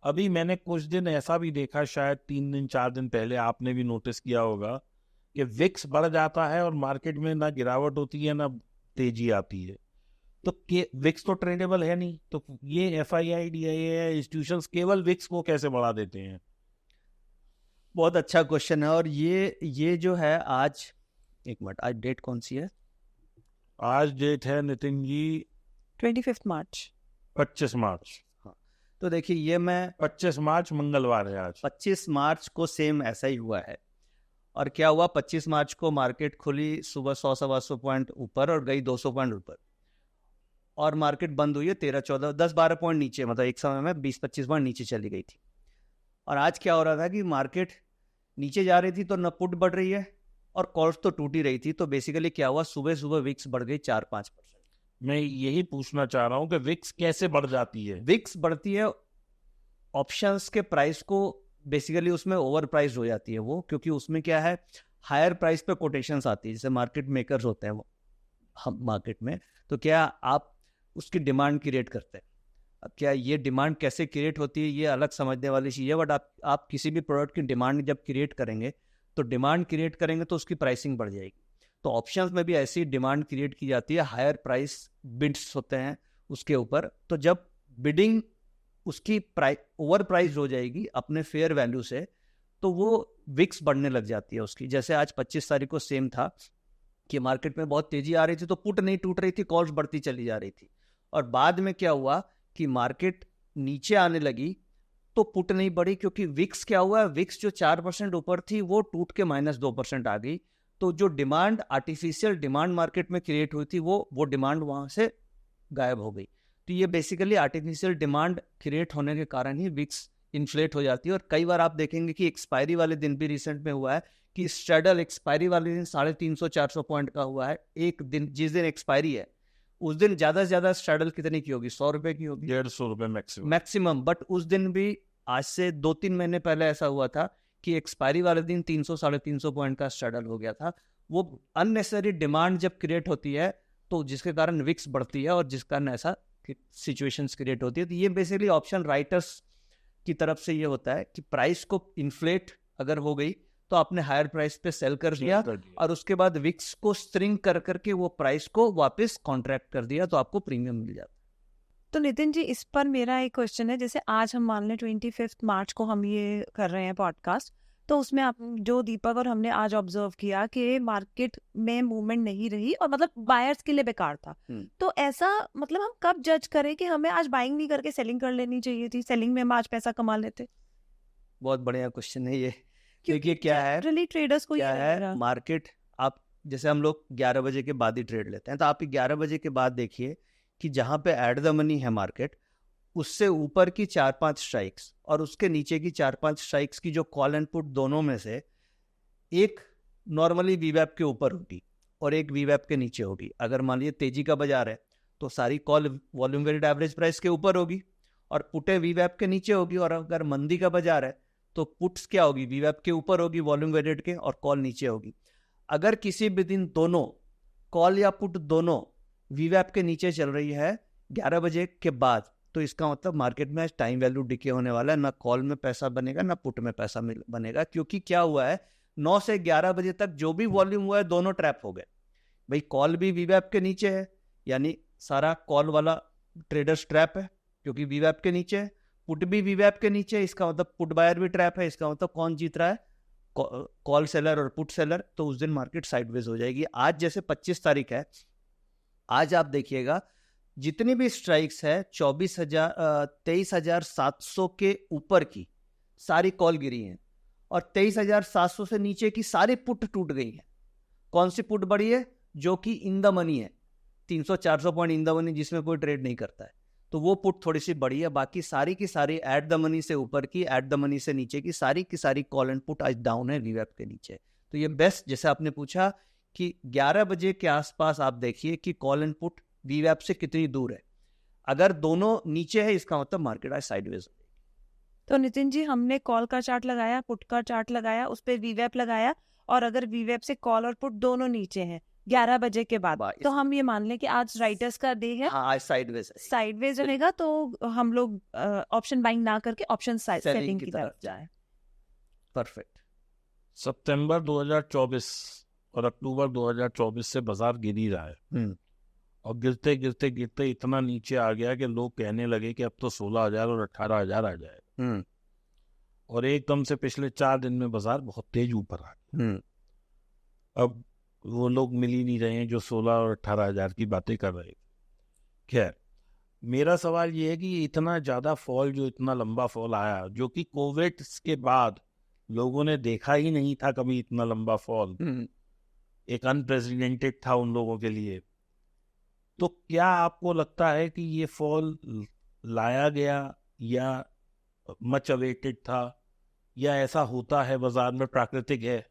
अभी मैंने कुछ दिन ऐसा भी देखा, शायद 3 दिन 4 दिन पहले आपने भी नोटिस किया होगा कि विक्स बढ़ जाता है और मार्केट में ना गिरावट होती है ना तेजी आती है। तो विक्स तो ट्रेडेबल है नहीं, तो ये एफआईआई डीआईए इंस्टीट्यूशंस केवल विक्स को कैसे बढ़ा देते हैं? बहुत अच्छा क्वेश्चन है। और ये जो है आज, एक मिनट, आज डेट कौन सी है? आज डेट है नितिन जी 25 मार्च। 25 मार्च। हाँ, तो देखिए ये मैं 25 मार्च मंगलवार है आज। 25 मार्च को सेम ऐसा ही हुआ है। और क्या हुआ, 25 मार्च को मार्केट खुली सुबह 100-125 पॉइंट ऊपर और गई 200 पॉइंट ऊपर, और मार्केट बंद हुई है 13-14 10-12 पॉइंट नीचे, मतलब एक समय में 20-25 पॉइंट नीचे चली गई थी। और आज क्या हो रहा था कि मार्केट नीचे जा रही थी तो न पुट बढ़ रही है और कॉल्स तो टूट ही रही थी। तो बेसिकली क्या हुआ, सुबह सुबह विक्स बढ़ गई 4-5%। मैं यही पूछना चाह रहा हूँ कि विक्स कैसे बढ़ जाती है? विक्स बढ़ती है, ऑप्शंस के प्राइस को बेसिकली उसमें ओवर प्राइस हो जाती है वो, क्योंकि उसमें क्या है, हायर प्राइस पे कोटेशंस आती है, जैसे मार्केट मेकर्स होते हैं वो हम मार्केट में, तो क्या आप उसकी डिमांड क्रिएट करते हैं। अब क्या ये डिमांड कैसे क्रिएट होती है ये अलग समझने वाली चीज़ है, बट आप किसी भी प्रोडक्ट की डिमांड जब क्रिएट करेंगे तो डिमांड क्रिएट करेंगे तो उसकी प्राइसिंग बढ़ जाएगी। तो ऑप्शंस में भी ऐसी डिमांड क्रिएट की जाती है, हायर प्राइस बिड्स होते हैं उसके ऊपर। तो जब बिडिंग उसकी प्राइस ओवर प्राइस हो जाएगी अपने फेयर वैल्यू से, तो वो विक्स बढ़ने लग जाती है उसकी। जैसे आज 25 तारीख को सेम था कि मार्केट में बहुत तेजी आ रही थी तो पुट नहीं टूट रही थी, कॉल्स बढ़ती चली जा रही थी। और बाद में क्या हुआ कि मार्केट नीचे आने लगी तो पुट नहीं बढ़ी, क्योंकि विक्स क्या हुआ, विक्स जो 4% ऊपर थी वो टूट के -2% आ गई। तो जो डिमांड, आर्टिफिशियल डिमांड मार्केट में क्रिएट हुई थी वो डिमांड वहां से गायब हो गई। तो ये बेसिकली आर्टिफिशियल डिमांड क्रिएट होने के कारण ही विक्स इन्फ्लेट हो जाती है। और कई बार आप देखेंगे कि एक्सपायरी वाले दिन भी रिसेंट में हुआ है कि स्ट्रैडल एक्सपायरी वाले दिन 350-400 पॉइंट का हुआ है एक दिन, जिस दिन एक्सपायरी है उस दिन ज्यादा से ज्यादा स्ट्रैडल कितने की होगी, 100 रुपए की होगी, 150 रुपए मैक्सिमम। बट उस दिन भी आज से 2-3 महीने पहले ऐसा हुआ था कि एक्सपायरी वाले दिन 300-350 पॉइंट का स्ट्रैडल हो गया था। वो अननेसेसरी डिमांड जब क्रिएट होती है तो जिसके कारण विक्स बढ़ती है और जिस कारण ऐसा सिचुएशंस क्रिएट होती है। तो ये बेसिकली ऑप्शन राइटर्स की तरफ से ये होता है कि प्राइस को इन्फ्लेट अगर हो गई तो आपने हायर प्राइस पे सेल कर दिया और उसके बाद विक्स को स्ट्रिंग कर करके वो प्राइस को वापस कॉन्ट्रैक्ट कर दिया तो आपको प्रीमियम मिल जाता है। तो नितिन जी, इस पर मेरा एक क्वेश्चन है। जैसे आज हम मान लें 25 मार्च को हम ये कर रहे हैं पॉडकास्ट, तो उसमें आप जो दीपक और हमने आज ऑब्जर्व किया कि मार्केट में मूवमेंट नहीं रही और मतलब बायर्स के लिए बेकार था। तो ऐसा मतलब हम कब जज करें कि हमें आज बाइंग नहीं करके सेलिंग कर लेनी चाहिए थी, सेलिंग में हम आज पैसा कमा लेते? बहुत बढ़िया क्वेश्चन है ये। देखिए क्या है, ट्रेडर्स को क्या है मार्केट, आप जैसे हम लोग 11 बजे के बाद ही ट्रेड लेते हैं, तो आप 11 बजे के बाद देखिए कि जहां पे एट द मनी है मार्केट, उससे ऊपर की 4-5 स्ट्राइक्स और उसके नीचे की 4-5 स्ट्राइक्स की जो कॉल एंड पुट दोनों में से एक नॉर्मली वीवैप के ऊपर होगी और एक वीवैप के नीचे होगी। अगर मान लीजिए तेजी का बाजार है तो सारी call volume weighted average price के ऊपर होगी और पुटें वीवैप के नीचे होगी। और अगर मंदी का बाजार है तो पुट्स क्या होगी, वीवैप के ऊपर होगी वॉल्यूम वेटेड के, और कॉल नीचे होगी। अगर किसी भी दिन दोनों कॉल या पुट दोनों वीवैप के नीचे चल रही है 11 बजे के बाद, तो इसका मतलब मार्केट में टाइम वैल्यू डिके होने वाला है। ना कॉल में पैसा बनेगा ना पुट में पैसा बनेगा, क्योंकि क्या हुआ है 9 से 11 बजे तक जो भी वॉल्यूम हुआ है दोनों ट्रैप हो गए। भाई कॉल भी वीवैप के नीचे है, यानी सारा कॉल वाला ट्रेडर्स ट्रैप है क्योंकि वीवैप के नीचे है, पुट भी वीवैप के नीचे है, इसका मतलब पुट बायर भी ट्रैप है। इसका मतलब कौन जीत रहा है, कॉल सेलर और पुट सेलर। तो उस दिन मार्केट साइडवेज हो जाएगी। आज जैसे 25 तारीख है, आज आप देखिएगा जितनी भी स्ट्राइक्स है 23,700 के ऊपर की सारी कॉल गिरी हैं और 23,700 से नीचे की सारी पुट टूट गई है। कौन सी पुट बढ़ी है, जो कि इन द मनी है, 300-400 पॉइंट इन द मनी जिसमें कोई ट्रेड नहीं करता है, तो वो पुट थोड़ी सी बढ़ी है। बाकी सारी की सारी एट द मनी से ऊपर की, एट द मनी से नीचे की सारी कॉल एंड पुट आज डाउन है वीवैप के नीचे। तो ये बेस्ट, जैसे आपने पूछा कि 11 बजे के आसपास आप देखिए कि कॉल एंड पुट वीवैप से कितनी दूर है। अगर दोनों नीचे है इसका मतलब मार्केट आज साइडवेज। तो नितिन जी, हमने कॉल का चार्ट लगाया, पुट का चार्ट लगाया, उस पे वीवैप लगाया, और अगर वीवैप से कॉल और पुट दोनों नीचे हैं 11 बजे के बाद, तो हम ये मान लें कि आज राइटर्स का डे है। हाँ, आज साइडवेज रहेगा, तो हम लोग ऑप्शन बाइंग ना करके ऑप्शन सेलिंग की तरफ जाए। परफेक्ट। सितंबर 2024 और अक्टूबर 2024 से बाजार गिर ही रहा है और गिरते गिरते गिरते इतना नीचे आ गया कि लोग कहने लगे कि अब तो 16,000 और 18,000 आ जाएगा। और एकदम से पिछले 4 दिन में बाजार बहुत तेज ऊपर आ गया। अब वो लोग मिल ही नहीं रहे हैं जो 16 और 18,000 की बातें कर रहे थे। खैर, मेरा सवाल ये है कि इतना ज्यादा फॉल, जो इतना लंबा फॉल आया, जो कि कोविड के बाद लोगों ने देखा ही नहीं था कभी इतना लंबा फॉल, एक अनप्रेसिडेंटेड था उन लोगों के लिए। तो क्या आपको लगता है कि ये फॉल लाया गया या मच अवेटेड था, या ऐसा होता है बाजार में, प्राकृतिक है?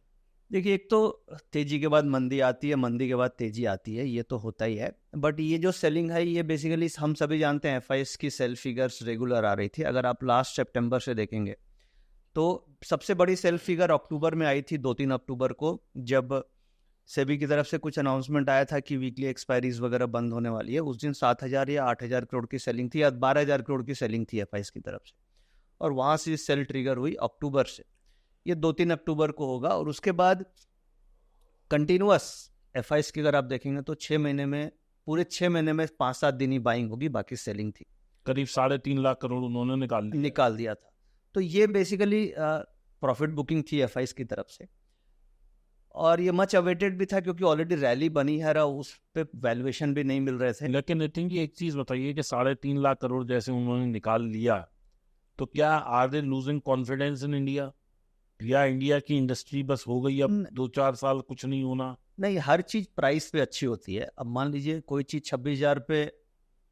देखिए, एक तो तेजी के बाद मंदी आती है, मंदी के बाद तेजी आती है, ये तो होता ही है। बट ये जो सेलिंग है, ये बेसिकली हम सभी जानते हैं एफआईएस की सेल फिगर्स रेगुलर आ रही थी। अगर आप लास्ट सितंबर से देखेंगे तो सबसे बड़ी सेल फिगर अक्टूबर में आई थी, 2-3 अक्टूबर को, जब सेबी की तरफ से कुछ अनाउंसमेंट आया था कि वीकली एक्सपायरीज वगैरह बंद होने वाली है। उस दिन 7,000 या 8,000 करोड़ की सेलिंग थी, या 12,000 करोड़ की सेलिंग थी एफआईएस की तरफ से, और वहां से सेल ट्रिगर हुई अक्टूबर से। ये 2-3 अक्टूबर को होगा, और उसके बाद कंटिन्यूअस एफआईएस की अगर आप देखेंगे तो 6 महीने में, पूरे 6 महीने में 5-7 दिन ही बाइंग होगी, बाकी सेलिंग थी। करीब 3.5 लाख करोड़ उन्होंने निकाल दिया था। तो ये बेसिकली प्रॉफिट बुकिंग थी एफआईएस की तरफ से, और ये मच अवेटेड भी था क्योंकि ऑलरेडी रैली बनी है, उस पे वैल्यूएशन भी नहीं मिल रहे थे। लेकिन नितिन जी, एक चीज बताइए कि 3.5 लाख करोड़ जैसे उन्होंने निकाल लिया, तो क्या are they losing confidence in India, या इंडिया की इंडस्ट्री बस हो गई अब 2-4 साल कुछ नहीं होना? नहीं, हर चीज प्राइस पे अच्छी होती है। अब मान लीजिए कोई चीज 26,000 पे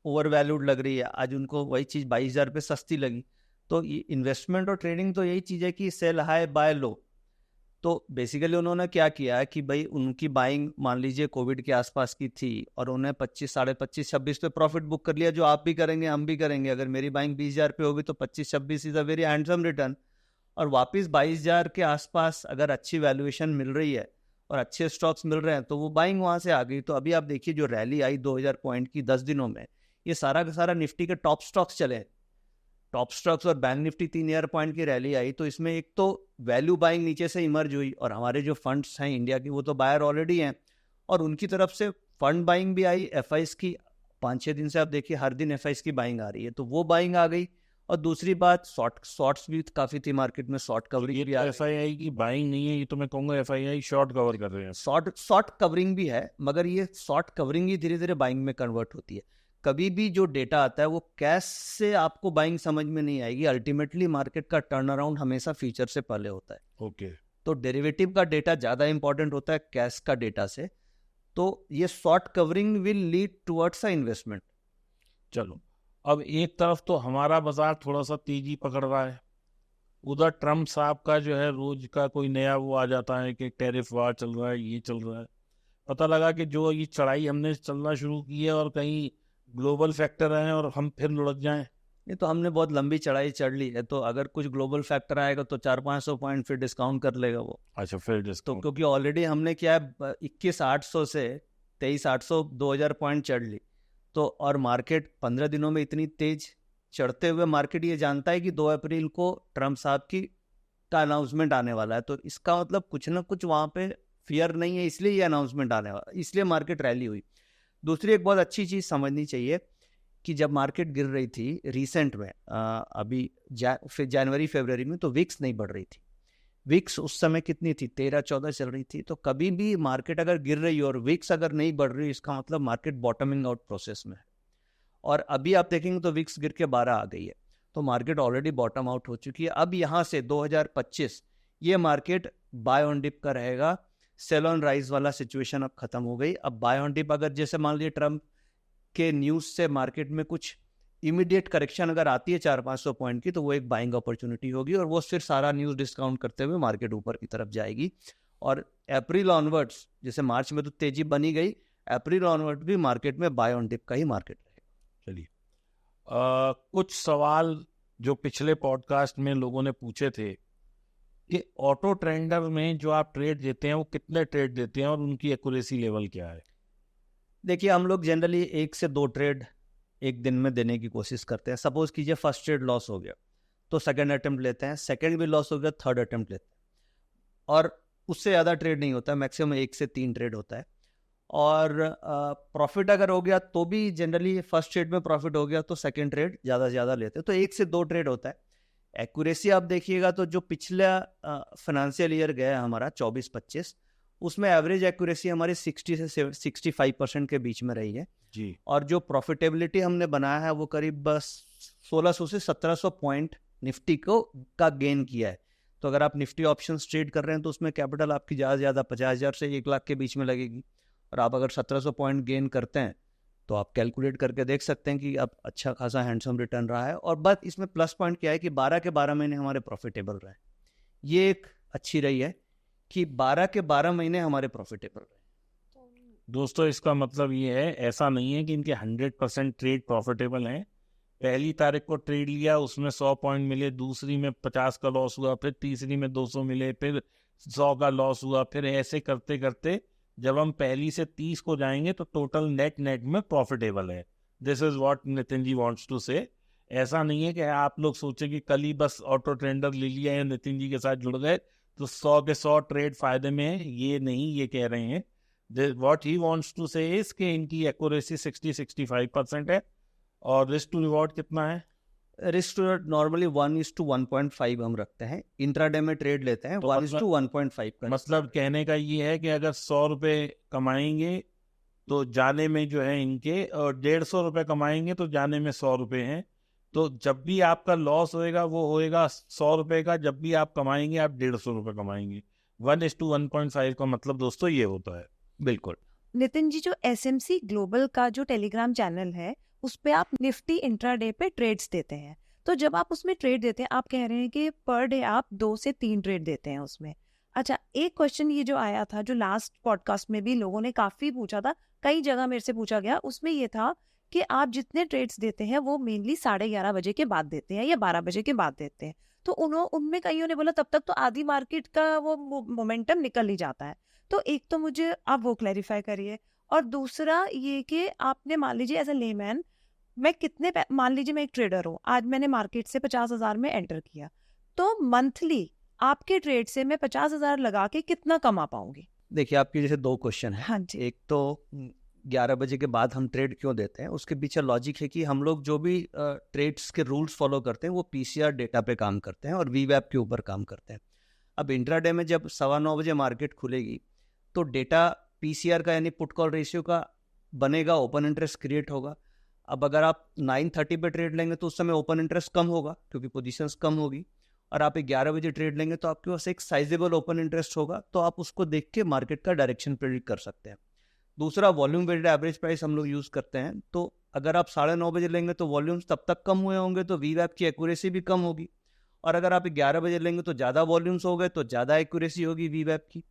ओवर वैल्यूड लग रही है, आज उनको वही चीज 22,000 पे सस्ती लगी। तो इन्वेस्टमेंट और ट्रेडिंग तो यही चीज है कि सेल हाई बाय लो। तो बेसिकली उन्होंने क्या किया कि भाई उनकी बाइंग मान लीजिए कोविड के आसपास की थी, और उन्हें 25, 25.5, 26 पे प्रॉफिट बुक कर लिया, जो आप भी करेंगे, हम भी करेंगे। अगर मेरी बाइंग 20,000 पे होगी तो 25-26 is a very handsome return. और वापस 22,000 के आसपास अगर अच्छी वैल्यूएशन मिल रही है और अच्छे स्टॉक्स मिल रहे हैं तो वो बाइंग वहां से आ गई। तो अभी आप देखिए जो रैली आई 2,000 पॉइंट की 10 दिनों में, ये सारा का सारा निफ्टी के टॉप स्टॉक्स चले। टॉप स्टॉक्स और बैंक निफ्टी 3,000 पॉइंट की रैली आई। तो इसमें एक तो वैल्यू बाइंग नीचे से इमर्ज हुई, और हमारे जो फंड्स हैं इंडिया की वो तो बायर ऑलरेडी हैं, और उनकी तरफ से फंड बाइंग भी आई एफआईएस की। 5-6 दिन से आप देखिए हर दिन एफआईएस की बाइंग आ रही है, तो वो बाइंग आ गई। और दूसरी बात, शॉर्ट्स भी काफी थी मार्केट में, शॉर्ट कवरिंग भी। एफआईआई की बाइंग नहीं है, ये तो मैं कहूंगा एफआईआई शॉर्ट कवर कर रहे हैं। शॉर्ट कवरिंग भी है, मगर ये शॉर्ट कवरिंग ही धीरे धीरे बाइंग में कन्वर्ट होती है। कभी भी जो डेटा आता है वो कैश से आपको बाइंग समझ में नहीं आएगी। अल्टीमेटली मार्केट का टर्न अराउंड हमेशा फ्यूचर से पहले होता है। ओके। तो डेरिवेटिव का डेटा ज्यादा इंपॉर्टेंट होता है कैश का डेटा से। तो ये short covering will lead towards a investment. चलो, अब एक तरफ तो हमारा बाजार थोड़ा सा तेजी पकड़ रहा है, उधर ट्रम्प साहब का जो है रोज का कोई नया वो आ जाता है कि टैरिफ वार चल रहा है, ये चल रहा है। पता लगा कि जो ये चढ़ाई हमने चलना शुरू की है और कहीं ग्लोबल फैक्टर हैं और हम फिर लुढ़क जाएं। ये तो हमने बहुत लंबी चढ़ाई चढ़ ली है, तो अगर कुछ ग्लोबल फैक्टर आएगा तो 400-500 पॉइंट फिर डिस्काउंट कर लेगा वो। अच्छा, फिर तो डिस्काउंट। क्योंकि ऑलरेडी हमने क्या है 21,800 से 23,800 2,000 पॉइंट चढ़ ली। तो और मार्केट 15 दिनों में इतनी तेज चढ़ते हुए मार्केट ये जानता है कि 2 अप्रैल को ट्रम्प साहब का अनाउंसमेंट आने वाला है। तो इसका मतलब कुछ ना कुछ वहां पे फियर नहीं है, इसलिए ये अनाउंसमेंट आने वाला, इसलिए मार्केट रैली हुई। दूसरी एक बहुत अच्छी चीज समझनी चाहिए कि जब मार्केट गिर रही थी रिसेंट में, अभी फिर जनवरी फरवरी में, तो विक्स नहीं बढ़ रही थी। विक्स उस समय कितनी थी, 13-14 चल रही थी। तो कभी भी मार्केट अगर गिर रही है और विक्स अगर नहीं बढ़ रही, इसका मतलब मार्केट बॉटमिंग आउट प्रोसेस में है। और अभी आप देखेंगे तो विक्स गिर के 12 आ गई है, तो मार्केट ऑलरेडी बॉटम आउट हो चुकी है। अब यहाँ से 2025 ये मार्केट बाय ऑन डिप का रहेगा। सेल ऑन राइज वाला सिचुएशन अब खत्म हो गई। अब बाय ऑन डिप, अगर जैसे मान लीजिए ट्रम्प के न्यूज से मार्केट में कुछ इमीडिएट करेक्शन अगर आती है 400-500 पॉइंट की, तो वो एक बाइंग अपॉर्चुनिटी होगी, और वो फिर सारा न्यूज डिस्काउंट करते हुए मार्केट ऊपर की तरफ जाएगी। और अप्रैल ऑनवर्ड्स, जैसे मार्च में तो तेजी बनी गई, अप्रैल ऑनवर्ड भी मार्केट में बाय ऑन डिप का ही मार्केट रहेगा। चलिए, कुछ सवाल जो पिछले पॉडकास्ट में लोगों ने पूछे थे कि ऑटो ट्रेडर में जो आप ट्रेड देते हैं वो कितने ट्रेड देते हैं और उनकी एक्यूरेसी लेवल क्या है? देखिए, हम लोग जनरली 1 से 2 ट्रेड एक दिन में देने की कोशिश करते हैं। सपोज कीजिए फर्स्ट ट्रेड लॉस हो गया तो सेकंड अटेम्प्ट लेते हैं, सेकंड भी लॉस हो गया थर्ड अटेम्प्ट लेते हैं, और उससे ज़्यादा ट्रेड नहीं होता है, मैक्सिमम 1 से 3 ट्रेड होता है। और प्रॉफिट अगर हो गया तो भी जनरली फर्स्ट ट्रेड में प्रॉफिट हो गया तो सेकंड ट्रेड ज़्यादा से ज़्यादा लेते हैं, तो 1 से 2 ट्रेड होता है। एक्यूरेसी आप देखिएगा तो जो पिछला फाइनेंशियल ईयर गया हमारा 24-25, उसमें एवरेज एक्यूरेसी हमारी 60 से 65% के बीच में रही है जी। और जो प्रॉफिटेबिलिटी हमने बनाया है वो करीब बस 1600 से 1700 पॉइंट निफ्टी का गेन किया है। तो अगर आप निफ्टी ऑप्शंस ट्रेड कर रहे हैं तो उसमें कैपिटल आपकी ज़्यादा से ज़्यादा 50,000 से 1 लाख के बीच में लगेगी, और आप अगर 1700 पॉइंट गेन करते हैं तो आप कैलकुलेट करके देख सकते हैं कि अब अच्छा खासा हैंडसम रिटर्न रहा है। और बस इसमें प्लस पॉइंट क्या है कि 12 के 12 महीने हमारे प्रॉफिटेबल रहे, ये एक अच्छी रही है कि 12 के 12 महीने हमारे प्रॉफिटेबल रहे। दोस्तों इसका मतलब ये है, ऐसा नहीं है कि इनके 100% ट्रेड प्रॉफिटेबल हैं। पहली तारीख को ट्रेड लिया, उसमें 100 पॉइंट मिले, दूसरी में 50 का लॉस हुआ, फिर तीसरी में 200 मिले, फिर 100 का लॉस हुआ, फिर ऐसे करते करते जब हम पहली से 30 को जाएंगे तो टोटल नेट में प्रॉफिटेबल है। This is what Nitin ji wants to say. ऐसा नहीं है कि आप लोग सोचे कि कल ही बस ऑटो ट्रेडर ले लिया या नितिन जी के साथ जुड़ गए तो 100 के 100 ट्रेड फायदे में है, ये नहीं, ये कह रहे हैं। व्हाट ही वांट्स टू से इज कि इनकी एक्यूरेसी 60-65% है। और रिस्क टू रिवॉर्ड कितना है? रिस्क टू रिवॉर्ड नॉर्मली 1:1.5 हम रखते हैं, इंट्राडे में ट्रेड लेते हैं तो 1:1.5 का। मतलब कहने का ये है कि अगर 100 रुपए कमाएंगे तो जाने में जो है इनके, और 150 रुपए कमाएंगे तो जाने में 100 रुपए हैं। तो जब भी आपका लॉस होएगा वो होएगा 100 रुपए का, जब भी आप कमाएंगे आप 150 रुपए कमाएंगे। 1:1.5 का मतलब दोस्तों ये होता है। बिल्कुल। नितिन जी, जो SMC ग्लोबल का जो टेलीग्राम चैनल है उस पे आप निफ्टी इंट्राडे पे ट्रेड्स देते हैं, तो जब आप उसमें ट्रेड देते हैं आप कह रहे हैं कि पर डे आप 2 से 3 ट्रेड देते हैं उसमें। अच्छा, एक क्वेश्चन ये जो आया था, जो लास्ट पॉडकास्ट में भी लोगों ने काफी पूछा था, कई जगह मेरे से पूछा गया, उसमें ये था कि आप जितने ट्रेड्स देते हैं वो मेनली 11:30 बजे के बाद देते हैं या 12 बजे के बाद देते हैं। तो उनमें कईयों ने बोला तब तक तो आधी मार्केट का वो मोमेंटम निकल ही जाता है। तो एक तो मुझे आप वो क्लैरिफाई करिए, और दूसरा ये कि आपने मान लीजिए एज ए लेमैन, मैं मान लीजिए मैं एक ट्रेडर हूँ, आज मैंने मार्केट से 50,000 में एंटर किया, तो मंथली आपके ट्रेड से मैं 50,000 लगा के कितना कमा पाऊंगी? देखिए आपके जैसे 2 क्वेश्चन है। हाँ जी। एक तो 11 बजे के बाद हम ट्रेड क्यों देते हैं, उसके पीछे लॉजिक है कि हम लोग जो भी ट्रेड्स के रूल्स फॉलो करते हैं वो PCR डेटा पे काम करते हैं और VWAP के ऊपर काम करते हैं। अब इंट्राडे में जब 9:15 बजे मार्केट खुलेगी तो डेटा PCR का यानी पुट कॉल रेशियो का बनेगा, ओपन इंटरेस्ट क्रिएट होगा। अब अगर आप 9:30 पे ट्रेड लेंगे तो उस समय ओपन इंटरेस्ट कम होगा क्योंकि पोजीशंस कम होगी, और आप 11 बजे ट्रेड लेंगे तो आपके पास एक साइजेबल ओपन इंटरेस्ट होगा, तो आप उसको देख के मार्केट का डायरेक्शन प्रेडिक्ट कर सकते हैं। दूसरा, वॉल्यूम वेटेड एवरेज प्राइस हम लोग यूज़ करते हैं, तो अगर आप 9:30 बजे लेंगे तो वॉल्यूम्स तब तक कम हुए होंगे तो VWAP की एक्यूरेसी भी कम होगी, और अगर आप 11 बजे लेंगे तो ज़्यादा वॉल्यूम्स हो गए तो ज़्यादा एक्यूरेसी होगी VWAP की।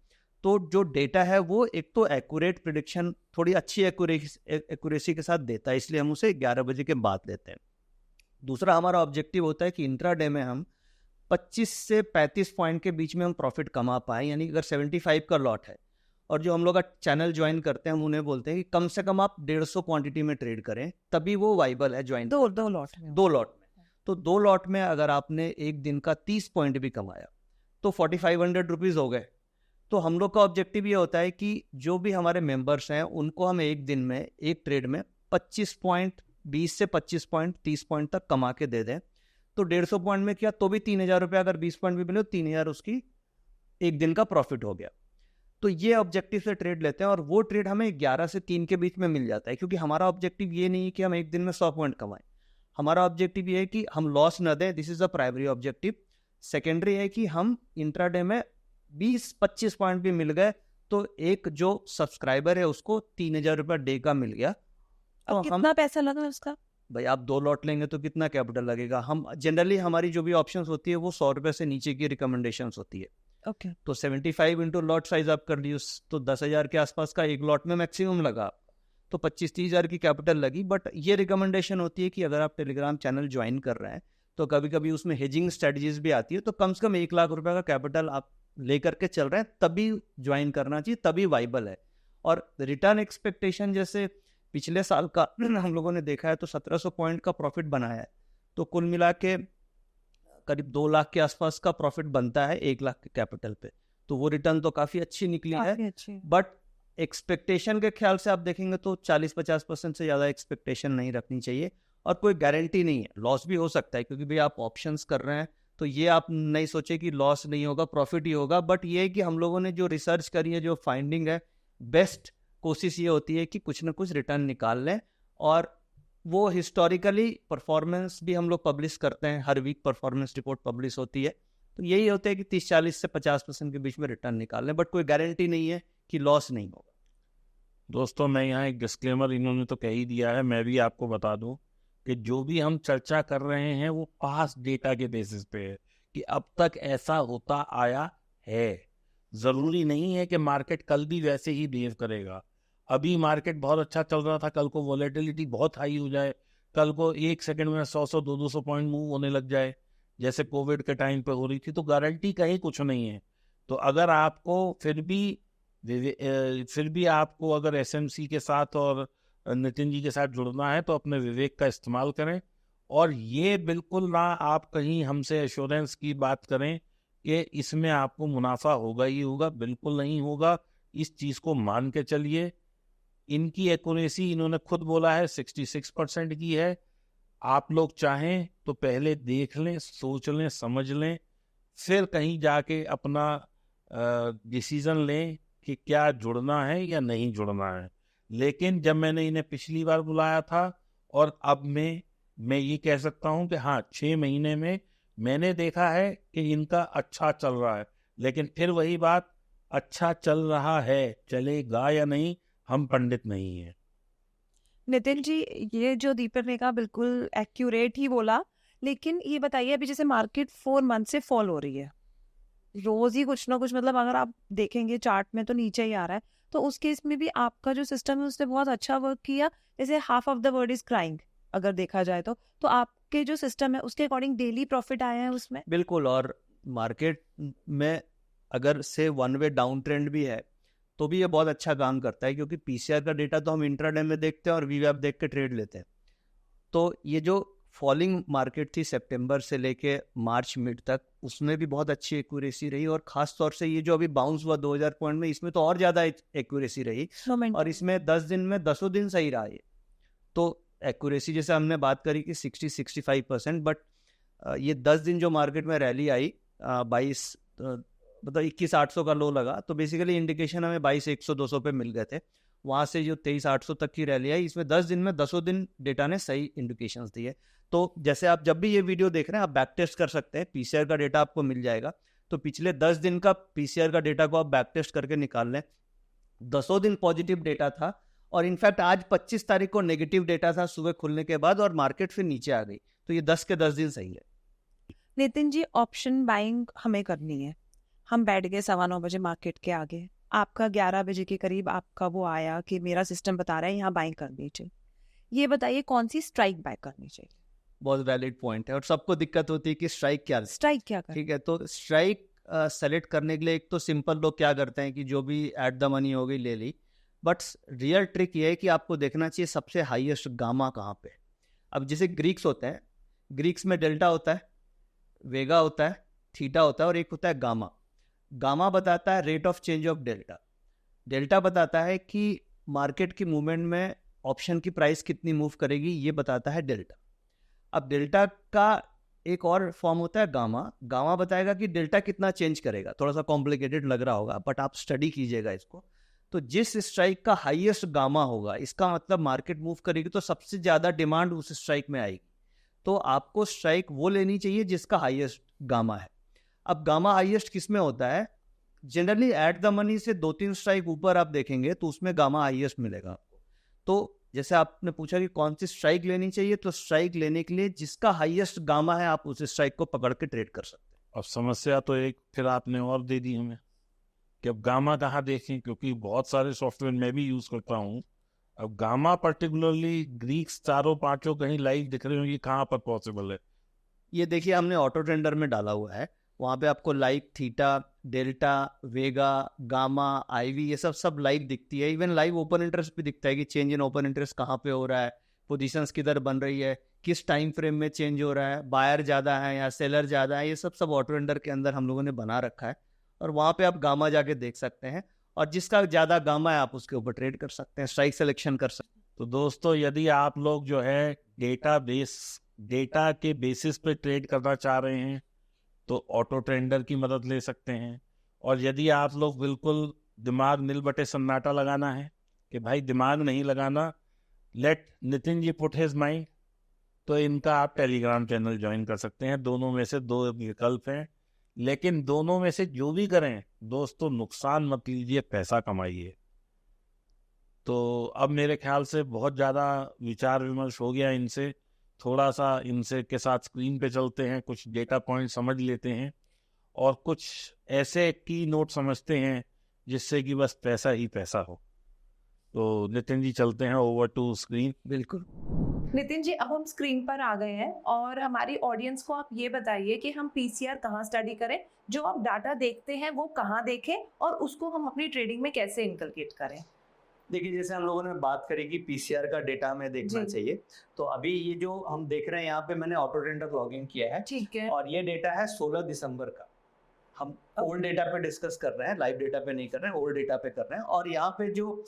तो जो डेटा है वो एक तो एक्यूरेट प्रिडिक्शन, थोड़ी अच्छी एक्यूरेसी के साथ देता है, इसलिए हम उसे 11 बजे के बाद लेते हैं। दूसरा, हमारा ऑब्जेक्टिव होता है कि इंट्राडे में हम 25 से 35 पॉइंट के बीच में हम प्रॉफिट कमा पाए, यानी अगर 75 का लॉट है और जो हम लोग का चैनल ज्वाइन करते हैं हम उन्हें बोलते हैं कि कम से कम आप 150 क्वांटिटी में ट्रेड करें, तभी वो वाइबल है ज्वाइन। दो लॉट में। 2 लॉट में, तो 2 लॉट में अगर आपने एक दिन का 30 पॉइंट भी कमाया तो 4,500 रुपीज़ हो गए। तो हम लोग का ऑब्जेक्टिव ये होता है कि जो भी हमारे मेंबर्स हैं उनको हम एक दिन में एक ट्रेड में 25 पॉइंट, 20 से 25 पॉइंट, 30 पॉइंट तक कमा के दे दें। तो 150 पॉइंट में किया तो भी 3,000 रुपये, अगर 20 पॉइंट भी मिले तो 3,000 उसकी एक दिन का प्रॉफिट हो गया। तो ये ऑब्जेक्टिव से ट्रेड लेते हैं और वो ट्रेड हमें 11 से 3 के बीच में मिल जाता है, क्योंकि हमारा ऑब्जेक्टिव ये नहीं है कि हम एक दिन में 100 पॉइंट कमाएं। हमारा ऑब्जेक्टिव ये है कि हम लॉस न दें, this is the primary objective. Secondary है कि हम इंट्राडे में 20-25 पॉइंट भी मिल गए तो एक जो सब्सक्राइबर है उसको 3,000 रुपये डे का मिल गया। तो कितना पैसा लगा उसका? भाई आप 2 लॉट लेंगे तो कितना कैपिटल लगेगा? हम जनरली हमारी जो भी ऑप्शंस होती है वो 100 रुपये से नीचे की रिकमेंडेशंस होती है। ओके। तो 75 इंटू लॉट साइज आप कर ली, तो 10,000 के आसपास का एक लॉट में मैक्सिमम लगा, तो 25-30,000 की कैपिटल लगी। बट ये रिकमेंडेशन होती है कि अगर आप टेलीग्राम चैनल ज्वाइन कर रहे हैं तो कभी कभी उसमें हेजिंग स्ट्रेटजीज भी आती है, तो कम से कम 1 लाख रुपए का कैपिटल आप लेकर के चल रहे हैं तभी ज्वाइन करना चाहिए, तभी वाइबल है। और रिटर्न एक्सपेक्टेशन जैसे पिछले साल का हम लोगों ने देखा है तो 1700 पॉइंट का प्रॉफिट बनाया है, तो कुल मिला के करीब 2 लाख के आसपास का प्रॉफिट बनता है 1 लाख के कैपिटल पे, तो वो रिटर्न तो काफ़ी अच्छी निकली है। बट एक्सपेक्टेशन के ख्याल से आप देखेंगे तो 40-50% से ज़्यादा एक्सपेक्टेशन नहीं रखनी चाहिए, और कोई गारंटी नहीं है, लॉस भी हो सकता है, क्योंकि भाई आप ऑप्शंस कर रहे हैं तो ये आप नहीं सोचे कि लॉस नहीं होगा, प्रॉफिट ही होगा। बट ये है कि हम लोगों ने जो रिसर्च करी है, जो फाइंडिंग है, बेस्ट कोशिश ये होती है कि कुछ ना कुछ रिटर्न निकाल लें। और वो हिस्टोरिकली परफॉर्मेंस भी हम लोग पब्लिश करते हैं, हर वीक परफॉर्मेंस रिपोर्ट पब्लिश होती है, तो यही होता है कि 30-40 से 50% के बीच में रिटर्न निकाल लें, बट कोई गारंटी नहीं है कि लॉस नहीं होगा। दोस्तों, मैं यहाँ एक डिस्क्लेमर, इन्होंने तो कह ही दिया है, मैं भी आपको बता दूं कि जो भी हम चर्चा कर रहे हैं वो पास्ट डेटा के बेसिस पे है कि अब तक ऐसा होता आया है। जरूरी नहीं है कि मार्केट कल भी वैसे ही बिहेव करेगा। अभी मार्केट बहुत अच्छा चल रहा था, कल को वॉलेटिलिटी बहुत हाई हो जाए, कल को एक सेकंड में 100 200 पॉइंट मूव होने लग जाए, जैसे कोविड के टाइम पे हो रही थी, तो गारंटी कहीं कुछ नहीं है। तो अगर आपको फिर भी आपको अगर एसएमसी के साथ और नितिन जी के साथ जुड़ना है तो अपने विवेक का इस्तेमाल करें, और ये बिल्कुल ना आप कहीं हमसे एश्योरेंस की बात करें कि इसमें आपको मुनाफा होगा ही होगा, बिल्कुल नहीं होगा। इस चीज को मान के चलिए। इनकी एक्यूरेसी इन्होंने खुद बोला है 66% की है। आप लोग चाहें तो पहले देख लें, सोच लें, समझ लें, फिर कहीं जाके अपना डिसीजन लें कि क्या जुड़ना है या नहीं जुड़ना है। लेकिन जब मैंने इन्हें पिछली बार बुलाया था और अब मैं ये कह सकता हूं कि हाँ, 6 महीने में मैंने देखा है कि इनका अच्छा चल रहा है। लेकिन फिर वही बात, अच्छा चल रहा है, चलेगा या नहीं, हम पंडित नहीं हैं। नितिन जी, ये जो दीपक ने कहा बिल्कुल एक्यूरेट ही बोला, लेकिन ये बताइए अभी जैसे मार्केट 4 मंथ से फॉल हो रही है, रोज ही कुछ ना कुछ, मतलब अगर आप देखेंगे चार्ट में तो नीचे ही आ रहा है, तो उस केस में भी आपका जो सिस्टम है उसने बहुत अच्छा वर्क किया। जैसे half of the world is crying, अगर देखा जाए तो आपके जो सिस्टम है उसके अकॉर्डिंग डेली प्रॉफिट आया है उसमें। बिल्कुल। और मार्केट में अगर से वन वे डाउन ट्रेंड भी है तो भी ये बहुत अच्छा काम करता है, क्योंकि पीसीआर का डेटा तो हम इंट्राडे में देखते हैं और वीवैप देख के ट्रेड लेते हैं। तो ये जो फॉलिंग मार्केट थी सितंबर से लेके मार्च मिड तक, उसमें भी बहुत अच्छी एक्यूरेसी रही, और खास तौर से ये जो अभी बाउंस हुआ 2000 पॉइंट में, इसमें तो और ज़्यादा एक्यूरेसी रही, और इसमें 10 दिन में 10 दिन सही रहा ये। तो एक्यूरेसी जैसे हमने बात करी कि 60-65%, बट ये 10 दिन जो मार्केट में रैली आई, 22 मतलब 21,800 का लो लगा, तो बेसिकली इंडिकेशन हमें 22,100-200 पे मिल गए थे। वहाँ से जो 23,800 तक की रैली आई, इसमें 10 दिन में 10 दिन डेटा ने सही इंडिकेशंस दिए। तो जैसे आप जब भी ये वीडियो देख रहे हैं, आप बैक टेस्ट कर सकते हैं, पीसीआर का डेटा आपको मिल जाएगा, तो पिछले 10 दिन का पीसीआर का डेटा को आप बैक टेस्ट करके निकाल लें। 10 दिन पॉजिटिव डेटा था, और इनफैक्ट आज 25 तारीख को नेगेटिव डेटा था सुबह खुलने के बाद, और मार्केट फिर नीचे आ गई। तो ये 10 के 10 दिन सही है। नितिन जी, ऑप्शन बाइंग हमें करनी है, हम बैठ गए 9:15 बजे मार्केट के आगे, आपका 11 बजे के करीब आपका वो आया कि मेरा सिस्टम बता रहा है यहाँ बाइंग करनी चाहिए, ये बताइए कौन सी स्ट्राइक बाय करनी चाहिए? बहुत वैलिड पॉइंट है, और सबको दिक्कत होती है कि स्ट्राइक क्या क्या कर? ठीक है, तो स्ट्राइक सेलेक्ट करने के लिए एक तो सिंपल लोग क्या करते हैं कि जो भी एट द मनी हो गई ले ली, बट रियल ट्रिक ये है कि आपको देखना चाहिए सबसे हाईएस्ट गामा कहाँ पे। अब जैसे ग्रीक्स होते हैं, ग्रीक्स में डेल्टा होता है, वेगा होता है, थीटा होता है, और एक होता है गामा। गामा बताता है rate of change of delta, delta बताता है कि मार्केट की मूवमेंट में ऑप्शन की प्राइस कितनी मूव करेगी, ये बताता है डेल्टा। अब डेल्टा का एक और फॉर्म होता है गामा, गामा बताएगा कि डेल्टा कितना चेंज करेगा। थोड़ा सा कॉम्प्लिकेटेड लग रहा होगा, बट आप स्टडी कीजिएगा इसको। तो जिस स्ट्राइक का हाईएस्ट गामा होगा, इसका मतलब मार्केट मूव करेगी तो सबसे ज्यादा डिमांड उस स्ट्राइक में आएगी। तो आपको स्ट्राइक वो लेनी चाहिए जिसका हाईएस्ट गामा है। अब गामा हाईएस्ट किस में होता है? जनरली एट द मनी से 2-3 स्ट्राइक ऊपर आप देखेंगे तो उसमें गामा हाईएस्ट मिलेगा आपको। तो जैसे आपने पूछा कि कौन सी स्ट्राइक लेनी चाहिए, तो स्ट्राइक लेने के लिए जिसका हाईएस्ट गामा है, आप उस स्ट्राइक को पकड़ के ट्रेड कर सकते हैं। अब समस्या तो एक फिर आपने और दे दी हमें कि अब गामा कहाँ देखें, क्योंकि बहुत सारे सॉफ्टवेयर मैं भी यूज करता हूँ। अब गामा पर्टिकुलरली ग्रीक्स 4-5 कहीं लाइव दिख रहे हो, ये कहाँ पर पॉसिबल है? ये देखिए, हमने ऑटो ट्रेंडर में डाला हुआ है, वहाँ पे आपको लाइव थीटा, डेल्टा, वेगा, गामा, आईवी, ये सब लाइव दिखती है। इवन लाइव ओपन इंटरेस्ट भी दिखता है कि चेंज इन ओपन इंटरेस्ट कहाँ पे हो रहा है, पोजीशंस किधर बन रही है, किस टाइम फ्रेम में चेंज हो रहा है, बायर ज़्यादा है या सेलर ज़्यादा है, ये सब ऑटो ट्रेंडर के अंदर हम लोगों ने बना रखा है, और वहाँ पे आप गामा जाके देख सकते हैं। और जिसका ज़्यादा गामा है आप उसके ऊपर ट्रेड कर सकते हैं, स्ट्राइक सिलेक्शन कर सकते हैं। तो दोस्तों, यदि आप लोग जो है डेटा के बेसिस पे ट्रेड करना चाह रहे हैं तो ऑटो ट्रेंडर की मदद ले सकते हैं। और यदि आप लोग बिल्कुल दिमाग नील बटे सन्नाटा लगाना है कि भाई दिमाग नहीं लगाना, late Nitin ji put his mind, तो इनका आप टेलीग्राम चैनल ज्वाइन कर सकते हैं। दोनों में से 2 विकल्प हैं, लेकिन दोनों में से जो भी करें दोस्तों, नुकसान मत लीजिए, पैसा कमाइए। तो अब मेरे ख्याल से बहुत ज़्यादा विचार विमर्श हो गया इनसे, थोड़ा सा इनसे के साथ स्क्रीन पे चलते हैं, कुछ डेटा पॉइंट समझ लेते हैं और कुछ ऐसे की नोट समझते हैं जिससे कि बस पैसा ही पैसा हो। तो नितिन जी चलते हैं ओवर टू स्क्रीन। बिल्कुल नितिन जी, अब हम स्क्रीन पर आ गए हैं और हमारी ऑडियंस को आप ये बताइए कि हम पीसीआर कहाँ स्टडी करें, जो आप डाटा देखते हैं वो कहाँ देखें और उसको हम अपनी ट्रेडिंग में कैसे इनकलकेट करें। देखिए, जैसे हम लोगों ने बात करी कि पीसीआर का डेटा हमें देखना चाहिए, तो अभी ये जो हम देख रहे हैं यहाँ पे मैंने ऑटो ट्रेंडर लॉगिन किया है, ठीक है, और ये डेटा है 16 दिसंबर का। हम ओल्ड डेटा पे डिस्कस कर रहे हैं, लाइव डेटा पे नहीं कर रहे हैं, ओल्ड डेटा पे कर रहे हैं। और यहाँ पे जो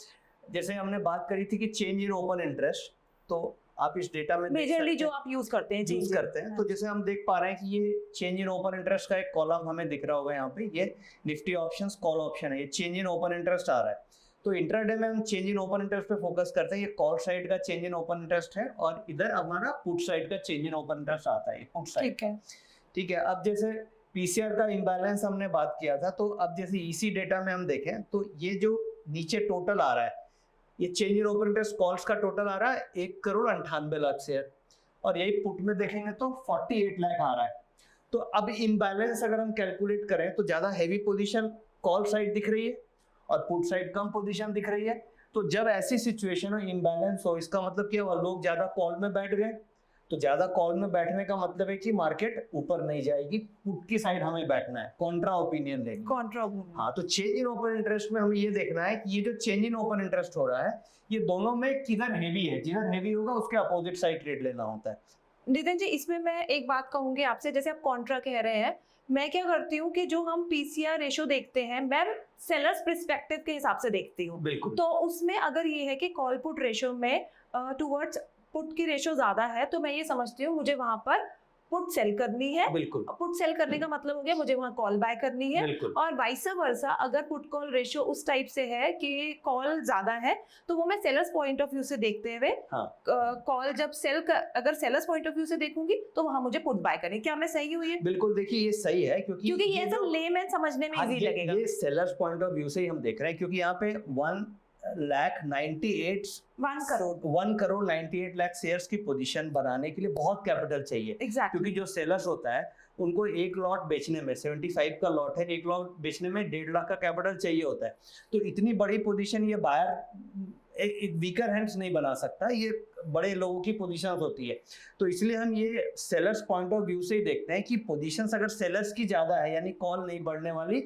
जैसे हमने बात करी थी कि चेंज इन ओपन इंटरेस्ट, तो आप इस डेटा में मेजरली जो आप यूज करते हैं यूज करते हैं, तो जैसे हम देख पा रहे हैं कि ये चेंज इन ओपन इंटरेस्ट का एक कॉलम हमें दिख रहा होगा यहाँ पे, ये निफ्टी ऑप्शंस कॉल ऑप्शन है, ये चेंज इन ओपन इंटरेस्ट आ रहा है। तो इंट्राडे में हम चेंज इन ओपन इंटरेस्ट पे फोकस करते हैं, ये कॉल साइड का चेंज इन ओपन इंटरेस्ट है और इधर हमारा पुट साइड का चेंज इन ओपन इंटरेस्ट आता है, पुट साइड। ठीक है। अब जैसे पीसीआर का इम्बैलेंस हमने बात किया था, तो अब जैसे ईसी डेटा में हम देखें तो ये जो नीचे टोटल आ रहा है, ये change in open interest calls का टोटल आ रहा है 1,98,00,000 शेयर, और यही पुट में देखेंगे तो 48 लाख आ रहा है। तो अब इम्बैलेंस अगर हम कैलकुलेट करें तो ज्यादा हैवी पोजीशन कॉल साइड दिख रही है और पुट साइड कम पोजीशन दिख रही है। तो जब ऐसी सिचुएशन हो, इम्बैलेंस हो, इसका मतलब क्या हुआ, लोग ज्यादा कॉल में बैठ गए। तो ज्यादा कॉल में बैठने का मतलब है कि मार्केट ऊपर नहीं जाएगी, पुट की साइड हमें बैठना है, कॉन्ट्रा ओपिनियन लेंगे। हाँ, तो चेंज इन ओपन इंटरेस्ट में हमें ये देखना है कि ये जो चेंज इन ओपन इंटरेस्ट हो रहा है, ये दोनों में किधर हेवी है, जिधर हेवी होगा उसके अपोजिट साइड ट्रेड लेना होता है। नितिन जी, इसमें मैं एक बात कहूंगी आपसे, जैसे आप कॉन्ट्रा कह रहे हैं, मैं क्या करती हूँ कि जो हम पीसीआर रेशो देखते हैं, मैं सेलर्स पर्सपेक्टिव के हिसाब से देखती हूँ। बिल्कुल। तो उसमें अगर ये है कि कॉल पुट रेशो में टुवर्ड्स पुट की रेशो ज्यादा है, तो मैं ये समझती हूँ मुझे वहां पर पुट सेल करनी है। बिल्कुल। पुट सेल करने का मतलब हो गया मुझे वहां कॉल बाय करनी है। बिल्कुल। और वाइस वर्सा, अगर पुट कॉल रेशियो उस टाइप से है कि कॉल ज्यादा है, तो वो मैं सेलर्स पॉइंट ऑफ व्यू से देखते हुए कॉल जब अगर सेलर्स पॉइंट ऑफ व्यू से देखूंगी तो वहां मुझे पुट बाय करनी। क्या मैं सही हुई है? बिल्कुल, देखिए ये सही है, क्योंकि ये सब लेमैन समझने में इजी लगेगा। ये सेलर्स पॉइंट ऑफ व्यू से ही हम देख रहे हैं, क्योंकि यहाँ पे 1 करोड़ 98 लाख शेयर्स की पोजीशन बनाने के लिए बहुत कैपिटल चाहिए। क्योंकि जो सेलर्स होता है उनको एक लॉट बेचने में 75 का लॉट है, एक लॉट बेचने में 1.5 लाख का कैपिटल चाहिए होता है। तो इतनी बड़ी पोजीशन ये बायर एक वीकर हैंड्स नहीं बना सकता, ये बड़े लोगों की पोजीशन होती है। तो इसलिए हम ये सेलर्स पॉइंट ऑफ व्यू से ही देखते हैं कि पोजीशंस अगर सेलर्स की ज्यादा है, यानी कॉल नहीं बढ़ने वाली,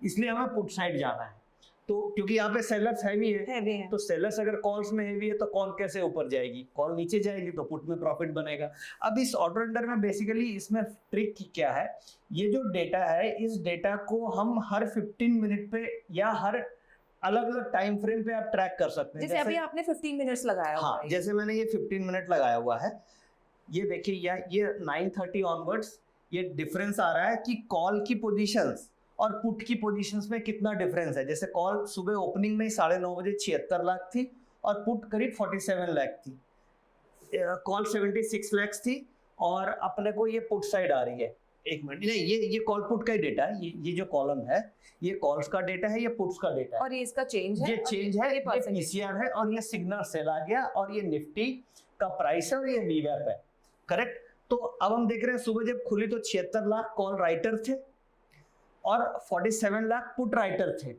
इसलिए हमें पुट साइड जाना है। तो क्योंकि यहाँ पे सेलर्स हैवी है, तो सेलर्स अगर कॉल्स में हैवी है तो कॉल कैसे ऊपर जाएगी, कॉल नीचे जाएगी तो पुट में प्रॉफिट बनेगा। अब इस ऑटो ट्रेडर में बेसिकली इसमें ट्रिक क्या है, ये जो डेटा है, इस डेटा को हम हर 15 मिनट पे या हर अलग अलग टाइम फ्रेम पे आप ट्रैक कर सकते हैं। जैसे अभी आपने 15 मिनट्स लगाया। हाँ, जैसे मैंने ये 15 मिनट लगाया हुआ है, ये देखिए ये 9:30 ऑनवर्ड्स ये डिफरेंस आ रहा है कि कॉल की पोजीशंस और पुट की पोजीशंस में कितना डिफरेंस है। जैसे कॉल सुबह ओपनिंग में 9:30 बजे 76 लाख थी और पुट करीब 47 लाख थी, कॉल 76 लाख थी, और अपने को ये पुट साइड आ रही है। एक मिनट, नहीं, ये कॉल पुट का ही डेटा है, ये जो कॉलम है ये कॉल्स का डेटा है, ये पुट्स का डेटा है, और ये इसका चेंज है, ये चेंज है, ये पीसीआर है, और ये सिग्नल सेल आ गया, और ये निफ्टी का प्राइस है, और ये वीवैप है। करेक्ट। तो अब हम देख रहे हैं सुबह जब खुली तो 76 लाख कॉल राइटर थे और 47 लाख पुट राइटर थे।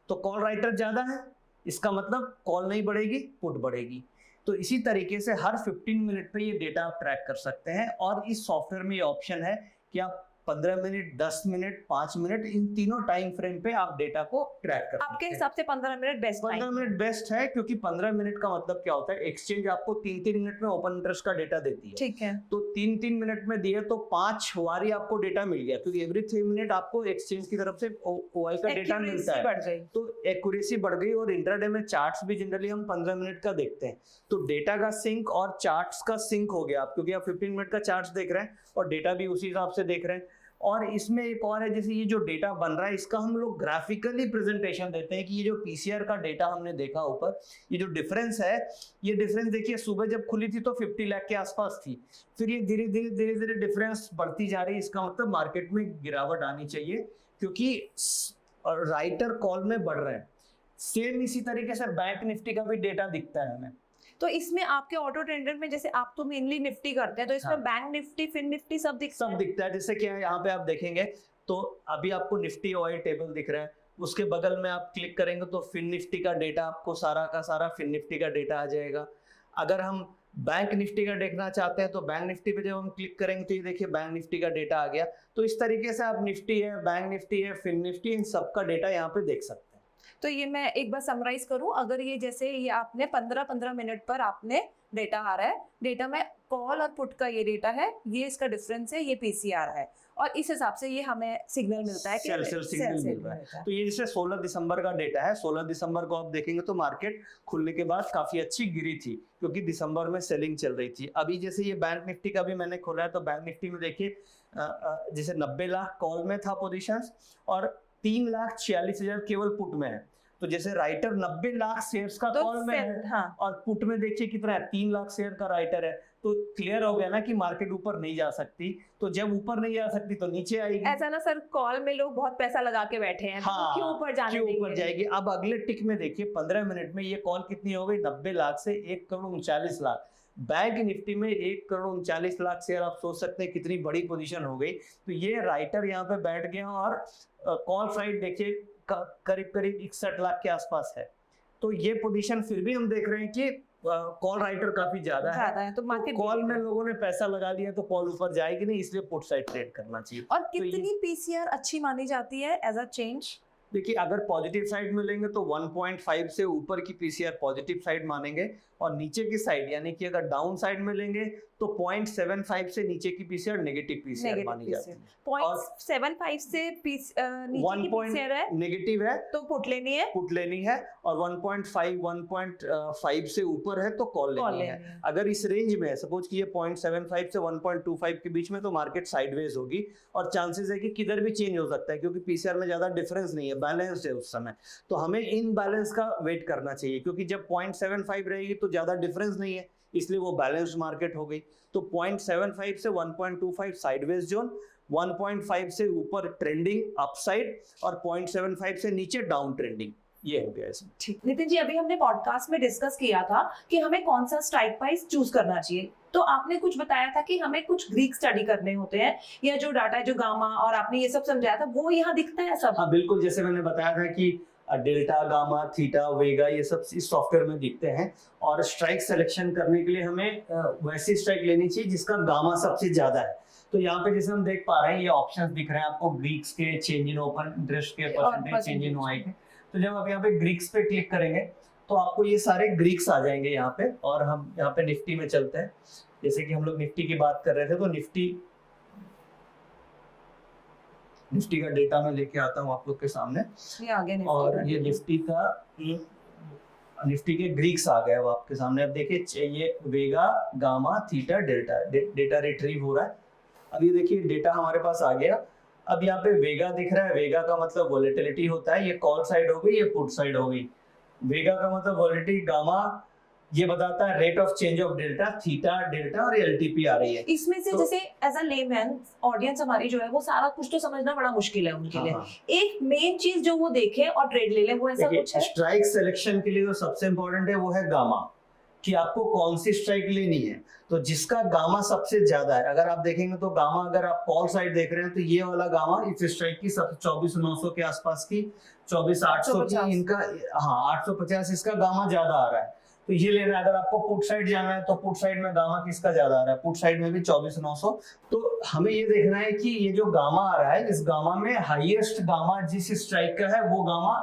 तो कॉल राइटर ज्यादा है, इसका मतलब कॉल नहीं बढ़ेगी, पुट बढ़ेगी। तो इसी तरीके से हर 15 मिनट पे ये डेटा आप ट्रैक कर सकते हैं, और इस सॉफ्टवेयर में ये ऑप्शन है कि आप 15 मिनट, 10 मिनट, 5 मिनट, इन तीनों टाइम फ्रेम पे आप डेटा को ट्रैक कर आपके सकते हैं। हिसाब से 15 मिनट बेस्ट 15 मिनट बेस्ट है, क्योंकि 15 मिनट का मतलब क्या होता है, एक्सचेंज आपको 3-3 मिनट में ओपन इंटरेस्ट का डेटा देती है। ठीक है, तो 3-3 मिनट में दिए तो 5 बारी आपको डेटा मिल गया, क्योंकि एवरी 3 मिनट आपको एक्सचेंज की तरफ से ओआई का डेटा मिलता है। बढ़ गई। तो एक्यूरेसी बढ़ गई। और इंट्राडे में चार्ट्स भी जनरली हम 15 मिनट का देखते हैं, तो डेटा का सिंक और चार्ट्स का सिंक हो गया आप, क्योंकि आप 15 मिनट का चार्ट्स देख रहे हैं और डेटा भी उसी हिसाब से देख रहे हैं। और इसमें एक और है, जैसे ये जो डेटा बन रहा है इसका हम लोग ग्राफिकली प्रेजेंटेशन देते हैं कि ये जो पीसीआर का डेटा हमने देखा ऊपर, ये जो डिफरेंस है, ये डिफरेंस देखिए सुबह जब खुली थी तो 50 लाख के आसपास थी, फिर ये धीरे धीरे डिफरेंस बढ़ती जा रही है। इसका मतलब मार्केट में गिरावट आनी चाहिए, क्योंकि राइटर कॉल में बढ़ रहे हैं। सेम इसी तरीके से बैंक निफ्टी का भी डेटा दिखता है हमें। तो इसमें आपके ऑटो ट्रेडर में, जैसे आप तो मेनली निफ्टी करते हैं, तो इसमें हाँ। बैंक निफ्टी, फिन निफ्टी सब दिखता है। जैसे कि यहाँ पे आप देखेंगे तो अभी आपको निफ्टी ओआई टेबल दिख रहा है, उसके बगल में आप क्लिक करेंगे तो फिन निफ्टी का डेटा, आपको सारा का सारा फिन निफ्टी का डेटा आ जाएगा। अगर हम बैंक निफ्टी का देखना चाहते हैं तो बैंक निफ्टी पे जब हम क्लिक करेंगे तो ये देखिए बैंक निफ्टी का डेटा आ गया। तो इस तरीके से आप निफ्टी है, बैंक निफ्टी है, फिन निफ्टी, इन सबका डेटा यहाँ पे देख सकते हैं। तो ये मैं एक बार समराइज करूं, अगर ये जैसे ये आपने 15-15 मिनट पर आपने डेटा आ रहा है, डेटा में कॉल और पुट का ये डेटा है, ये इसका डिफरेंस है, ये पीसीआर है, और इस हिसाब से ये हमें सिग्नल मिलता है कि सेल सिग्नल मिल रहा है। तो ये जैसे 16 दिसंबर का डेटा है, 16 दिसंबर को आप देखेंगे तो मार्केट खुलने के बाद काफी अच्छी गिरी थी, क्योंकि दिसंबर में सेलिंग चल रही थी। अभी जैसे ये बैंक निफ्टी का भी मैंने खोला है, तो बैंक निफ्टी में देखिए जैसे 90 लाख कॉल में था पोजीशंस और 3,46,000 केवल पुट में है। तो जैसे राइटर 90 लाख शेयर्स का तो कॉल में है, हाँ। और पुट में देखिए कितना है, 3 लाख शेयर का राइटर है। तो क्लियर हो गया ना कि मार्केट ऊपर नहीं जा सकती, तो जब ऊपर नहीं जा सकती तो नीचे आएगी। ऐसा ना सर, कॉल में लोग बहुत पैसा लगा के बैठे हैं, हाँ, क्यों ऊपर जाने क्यों देंगे? ऊपर जाएगी। अब अगले टिक में देखिए 15 मिनट में ये कॉल कितनी हो गई, 90 लाख से 1,39,00,000। बैंक निफ्टी में 1,39,00,000 शेयर, आप सोच सकते हैं कितनी बड़ी पोजीशन हो गई। तो ये राइटर यहाँ पे बैठ गया और कॉल साइड देखिए करीब 61 लाख के आसपास है। तो ये पोजीशन फिर भी हम देख रहे हैं कि कॉल राइटर काफी ज्यादा है, तो मार्केट कॉल में लोगों ने पैसा लगा लिया तो कॉल ऊपर जाएगी नहीं, इसलिए पुट साइड ट्रेड करना चाहिए। और कितनी पीसीआर अच्छी मानी जाती है एज अ चेंज? देखिए अगर पॉजिटिव साइड में लेंगे तो 1.5 से ऊपर की पीसीआर पॉजिटिव साइड मानेंगे, और नीचे की साइड यानी कि अगर डाउन साइड में लेंगे तो 0.75 से नीचे की पीसीआर नेगेटिव पीसीआर मानी जाती है। 0.75 से नीचे की पीसीआर है, नेगेटिव है तो पुट लेनी है, और 1.5 से ऊपर है तो कॉल लेनी है। अगर इस रेंज में है, सपोज कि ये 0.75 से 1.25 के बीच में, तो मार्केट साइडवेज होगी और चांसेस है कि किधर भी चेंज हो सकता है, क्योंकि पीसीआर में ज्यादा डिफरेंस नहीं है, बैलेंस्ड है उस समय। तो हमें इन बैलेंस का वेट करना चाहिए, क्योंकि जब 0.75 रहेगी तो ज्यादा डिफरेंस नहीं है, इसलिए वो बैलेंस्ड मार्केट हो गई। तो 0.75 से 1.25 साइडवेज जोन, 1.5 से ऊपर ट्रेंडिंग अपसाइड, और 0.75 से नीचे डाउन ट्रेंडिंग, ये हो गया इसमें। ठीक नितिन जी, अभी हमने पॉडकास्ट में डिस्कस किया था कि हमें कौन सा स्ट्राइक प्राइस चूज करना चाहिए, तो आपने कुछ बताया था कि हमें कुछ ग्रीक स्टडी करने होते हैं, या जो डाटा है, जो गामा, और आपने ये सब समझाया था, वो यहाँ दिखता है सब? हाँ बिल्कुल, जैसे मैंने बताया था कि डेल्टा, गामा, थीटा, वेगा, ये सब इस सॉफ्टवेयर में दिखते हैं। और स्ट्राइक सिलेक्शन करने के लिए हमें वैसी स्ट्राइक लेनी चाहिए जिसका गामा सबसे ज्यादा है। तो यहाँ पे जैसे हम देख पा रहे हैं, ये ऑप्शंस दिख रहे हैं आपको, ग्रीक्स के, चेंज इन ओपन इंटरेस्ट के, परसेंटेज चेंज इन ओआई के। तो जब आप यहाँ पे ग्रीक्स पे क्लिक करेंगे तो आपको ये सारे ग्रीक्स आ जाएंगे यहाँ पे। और हम यहाँ पे निफ्टी में चलते हैं, जैसे कि हम लोग निफ्टी की बात कर रहे थे, तो निफ्टी का डेटा मैं लेके आता हूँ आप लोग के सामने। ये आगे और ये निफ्टी के ग्रीक्स आ गए अब आपके सामने। अब देखिए ये वेगा, गामा, थीटा, डेटा रिट्रीव हो रहा है। अब ये देखिए डेटा हमारे पास आ गया। अब यहाँ पे वेगा दिख रहा है, वेगा का मतलब वोलेटिलिटी होता है, ये कॉल साइड हो गई, ये पुट साइड हो गई। वेगा का मतलब वोलेटिलिटी, गामा ये बताता है rate of change of delta, theta delta, और एलटीपी आ रही है। इसमें से जैसे एज अ लेमैन ऑडियंस हमारी जो है, वो सारा कुछ तो समझना बड़ा मुश्किल है उनके लिए। एक मेन चीज जो वो देखे और ट्रेड ले ले, वो ऐसा कुछ है? स्ट्राइक सिलेक्शन के लिए जो सबसे इंपॉर्टेंट है वो है गामा, कि आपको कौन सी स्ट्राइक लेनी है। तो जिसका गामा सबसे ज्यादा है, अगर आप देखेंगे तो गामा, अगर आप कॉल साइड देख रहे हैं तो ये वाला गामा इस स्ट्राइक की 24,900 के आसपास की, 24,800 की, इनका 850 इसका गामा ज्यादा आ रहा है। तो ये लेना है। अगर आपको पुट साइड जाना है तो पुट साइड में गामा किसका ज्यादा आ रहा है, पुट साइड में भी 24,900। तो हमें ये देखना है कि ये जो गामा आ रहा है, इस गामा में हाईएस्ट गामा जिस स्ट्राइक का है वो गामा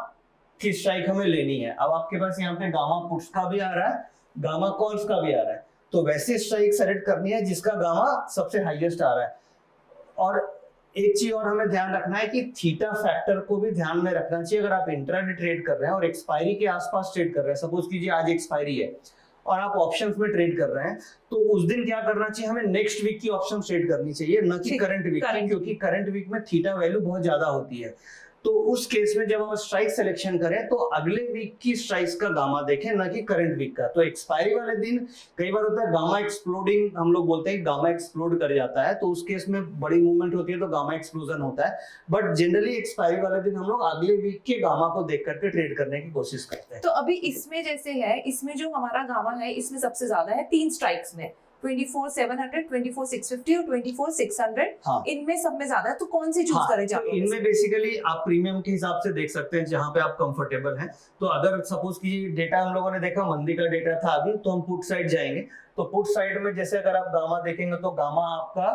की स्ट्राइक हमें लेनी है। अब आपके पास यहाँ पे गामा पुट्स का भी आ रहा है, गामा कॉल्स का भी आ रहा है, तो वैसे स्ट्राइक सेलेक्ट करनी है जिसका गामा सबसे हाईएस्ट आ रहा है। और एक चीज और हमें ध्यान रखना है कि थीटा फैक्टर को भी ध्यान में रखना चाहिए। अगर आप इंट्राडे ट्रेड कर रहे हैं और एक्सपायरी के आसपास ट्रेड कर रहे हैं, सपोज कीजिए आज एक्सपायरी है और आप ऑप्शंस में ट्रेड कर रहे हैं, तो उस दिन क्या करना चाहिए, हमें नेक्स्ट वीक की ऑप्शन ट्रेड करनी चाहिए, न कि करंट वीक की, क्योंकि करंट वीक में थीटा वैल्यू बहुत ज्यादा होती है। तो उस केस में जब हम स्ट्राइक सिलेक्शन करें तो अगले वीक की स्ट्राइक्स का गामा देखें, न कि करंट वीक का। तो एक्सपायरी वाले दिन कई बार होता है गामा एक्सप्लोडिंग, हम लोग बोलते हैं गामा एक्सप्लोड कर जाता है, तो उस केस में बड़ी मूवमेंट होती है तो गामा एक्सप्लोजन होता है। बट जनरली एक्सपायरी वाले दिन हम लोग अगले वीक के गामा को देख करके ट्रेड करने की कोशिश करते हैं। तो अभी इसमें जैसे है, इसमें जो हमारा गामा है इसमें सबसे ज्यादा है 3 स्ट्राइक्स में, 24,700, 24,650 और 24,600। हाँ। इनमें सब में ज्यादा है, तो कौन सी चूज हाँ, करें? तो इनमें बेसिकली आप प्रीमियम के हिसाब से देख सकते हैं जहां पे आप कंफर्टेबल हैं। तो अगर सपोज की डेटा हम लोगों ने देखा, मंदी का डेटा था अभी, तो हम पुट साइड जाएंगे। तो पुट साइड में जैसे अगर आप गामा देखेंगे तो गामा आपका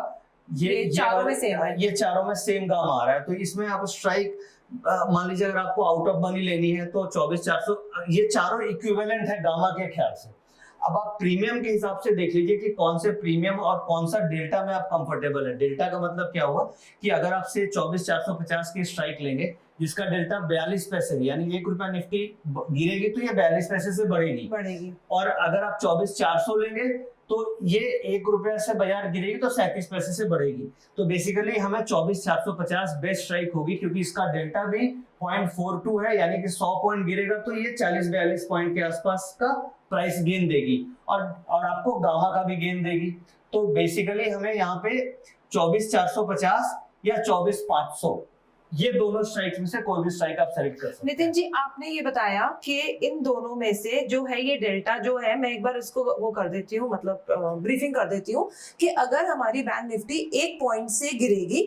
ये चारों में सेम है, ये चारों में सेम गामा आ रहा है। तो इसमें आप स्ट्राइक मान लीजिए अगर आपको आउट ऑफ मनी लेनी है तो 24,400, ये चारों इक्विवेलेंट है गामा के ख्याल से। अब आप प्रीमियम के हिसाब से देख लीजिए कि कौन से प्रीमियम और कौन सा डेल्टा में आप कंफर्टेबल है। डेल्टा का मतलब क्या हुआ कि अगर आप से 24,450 की स्ट्राइक लेंगे जिसका डेल्टा 42 पैसे है, यानी 1 रुपया निफ्टी गिरेगी तो ये 42 पैसे से बढ़ेगी। और अगर आप 24,400 लेंगे तो ये 1 रुपया से बाजार गिरेगी तो 37 पैसे से बढ़ेगी। तो बेसिकली हमें 24,450 बेस्ट स्ट्राइक होगी, क्योंकि इसका डेल्टा भी 0.42 है, यानी कि 100 पॉइंट गिरेगा तो ये 40-42 पॉइंट के आसपास का प्राइस गेन देगी और आपको गामा का भी गेन देगी। तो बेसिकली हमें यहाँ पे 24,450 या 24,500 ये दोनों स्ट्राइक्स में से कोई भी स्ट्राइक आप सेलेक्ट कर सकते हैं। नितिन जी, आपने ये बताया कि इन दोनों में से जो है ये डेल्टा जो है, मैं एक बार इसको वो कर देती हूँ, मतलब ब्रीफिंग कर देती हूँ कि अगर हमारी बैंक निफ्टी 1 पॉइंट से गिरेगी,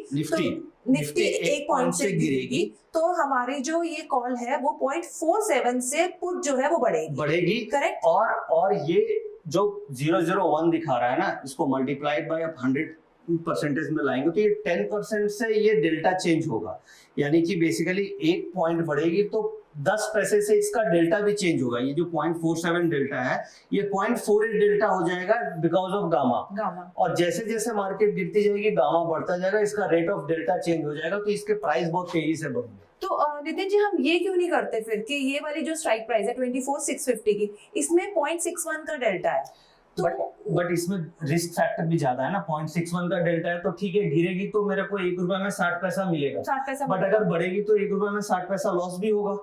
निफ्टी 1 पॉइंट से गिरेगी तो हमारी जो ये कॉल है वो 0.47 से पुट जो है वो बढ़ेगी। करेक्ट। और ये जो 001 दिखा रहा है ना, इसको मल्टीप्लाइड बाय 100% में लाएंगे तो ये 10% से ये डेल्टा चेंज होगा, यानी कि बेसिकली 1 पॉइंट बढ़ेगी तो 10 पैसे से इसका डेल्टा भी चेंज होगा। ये जो 0.47 डेल्टा है ये 0.48 डेल्टा हो जाएगा बिकॉज ऑफ गामा। और जैसे जैसे मार्केट गिरती जाएगी गामा बढ़ता जाएगा, इसका रेट ऑफ डेल्टा चेंज हो जाएगा, तो इसके प्राइस बहुत तेजी से बढ़ेंगे। तो नितिन जी, हम ये क्यों नहीं करते फिर कि ये वाली जो स्ट्राइक प्राइस है 24,650 की, इसमें 0.61 का डेल्टा है, तो बट इसमें रिस्क फैक्टर भी ज्यादा है ना। 0.61 का डेल्टा है तो ठीक है, गिरेगी तो मेरे को 1 रुपया में 60 पैसा मिलेगा, 60 पैसा, बट अगर बढ़ेगी तो 1 रुपया में 60 पैसा लॉस भी होगा।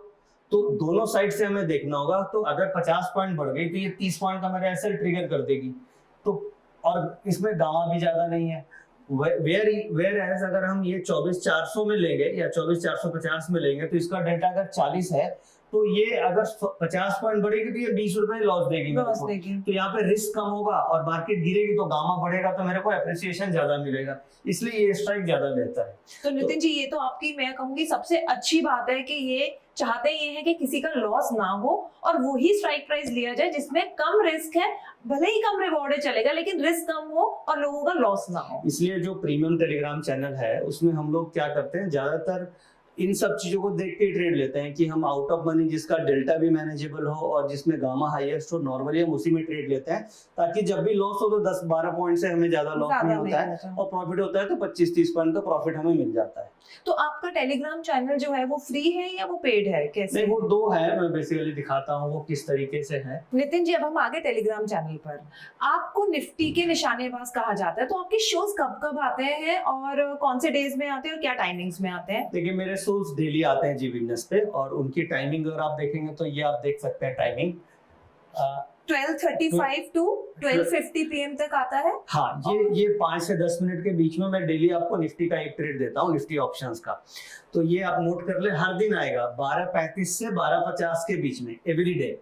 तो दोनों साइड से हमें देखना होगा। तो अगर 50 पॉइंट बढ़ गई तो ये 30 पॉइंट का मेरा एसएल ट्रिगर कर देगी। तो और इसमें गामा भी ज्यादा नहीं है। वेयर एज अगर हम ये 24,400 में लेंगे या 24,450 में लेंगे तो इसका डेल्टा अगर 40 है तो ये अगर 50 पॉइंट बढ़ेगी तो ये 20 रुपए लॉस देगी। तो यहाँ पे रिस्क कम होगा और मार्केट गिरेगी तो गामा बढ़ेगा तो मेरे को एप्रिसिएशन ज्यादा मिलेगा, इसलिए ये स्ट्राइक ज्यादा बेहतर है। तो नितिन जी, ये तो आपकी मैं कहूंगी सबसे अच्छी बात है कि ये चाहते ये है कि किसी का लॉस ना हो और वही स्ट्राइक प्राइस लिया जाए जिसमें कम रिस्क है, भले ही कम रिवॉर्ड चलेगा लेकिन रिस्क कम हो और लोगों का लॉस ना हो। इसलिए जो प्रीमियम टेलीग्राम चैनल है उसमें हम लोग क्या करते हैं, ज्यादातर इन सब चीजों को देख के ट्रेड लेते हैं कि हम आउट ऑफ मनी जिसका डेल्टा भी मैनेजेबल हो और जिसमें गामा हाईएस्ट हो, नॉर्मली हम उसी में ट्रेड लेते हैं, ताकि जब भी लॉस हो तो 10-12 पॉइंट से हमें ज्यादा लॉस नहीं होता है और प्रॉफिट होता है तो 25-30 पॉइंट का प्रॉफिट हमें मिल जाता है। तो आपका टेलीग्राम चैनल जो है वो फ्री है या वो पेड है, कैसे? नहीं, वो 2 है, मैं बेसिकली दिखाता हूँ वो किस तरीके से है। नितिन जी, अब हम आगे टेलीग्राम चैनल पर। आपको निफ्टी के निशानेबाज कहा जाता है, तो आपके शोज कब कब आते हैं और कौन से डेज में आते हैं और क्या टाइमिंग्स में आते हैं? देखिए, मेरे शोज डेली आते हैं जी बिजनेस पे और उनकी टाइमिंग अगर आप देखेंगे तो ये आप देख सकते हैं टाइमिंग 12:35 to 12:50 PM तक आता है। हाँ, ये 5 से 10 मिनट के बीच में मैं डेली आपको निफ्टी का एक ट्रेड देता हूँ, निफ्टी ऑप्शंस का। तो ये आप नोट कर ले, हर दिन आएगा 12:35 से 12:50 के बीच में एवरी डे।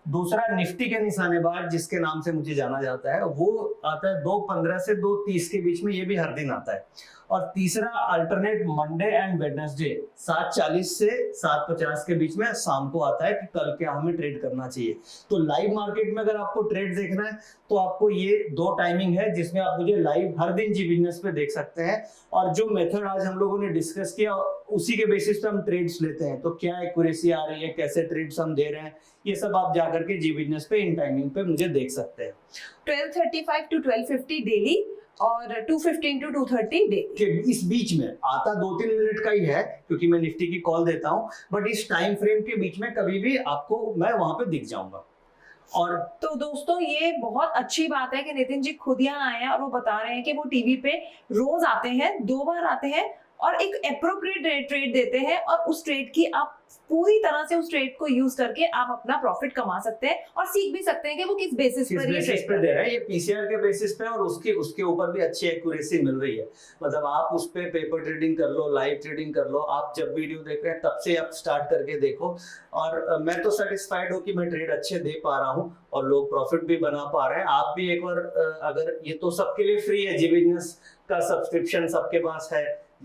दूसरा निफ्टी के निशानेबाज जिसके नाम से मुझे जाना जाता है, वो आता है 2:15 से 2:30 के बीच में, ये भी हर दिन आता है। और तीसरा अल्टरनेट मंडे एंड वेडनेसडे 7:40 से 7:50 के बीच में शाम को आता है कि कल क्या हमें ट्रेड करना चाहिए। तो लाइव मार्केट में अगर आपको ट्रेड देखना है तो आपको ये 2 टाइमिंग है जिसमें आप मुझे लाइव हर दिन जी बिजनेस पे देख सकते हैं। और जो मेथड आज हम लोगों ने डिस्कस किया उसी के बेसिस पे हम ट्रेड्स लेते हैं, तो क्या एक्यूरेसी आ रही है, कैसे ट्रेड्स हम दे रहे हैं, ये सब आप जाकर के जी बिजनेस पे इन टाइमिंग पे मुझे देख सकते हैं। 12:35 to 12:50 डेली और 2:15 to 2:30 डे के इस बीच में आता 2-3 मिनट का ही है क्योंकि मैं निफ्टी की कॉल देता हूं, बट इस टाइम फ्रेम के बीच में कभी भी आपको मैं वहां पे दिख जाऊंगा। और तो दोस्तों ये बहुत अच्छी बात है कि नितिन जी खुद यहाँ आए हैं और वो बता रहे हैं कि वो टीवी पे रोज आते हैं, 2 बार आते हैं और एक एप्रोप्रिएट ट्रेड देते हैं और उस ट्रेड की आप पूरी तरह से उस ट्रेड को यूज करके आप अपना प्रॉफिट कमा सकते हैं और सीख भी सकते हैं कि वो किस बेसिस पर ये ट्रेड पे दे रहा है। ये पीसीआर के बेसिस पे और उसके ऊपर भी अच्छी एक्यूरेसी मिल रही है। मतलब आप उस पे पेपर ट्रेडिंग कर लो, लाइव ट्रेडिंग कर लो, आप जब वीडियो देख रहे हैं तब से आप स्टार्ट करके देखो। और मैं तो सेटिस्फाइड हूँ कि मैं ट्रेड अच्छे दे पा रहा हूँ और लोग प्रॉफिट भी बना पा रहे हैं। आप भी एक बार अगर, ये तो सबके लिए फ्री है, जी बिजनेस का सब्सक्रिप्शन सबके पास है,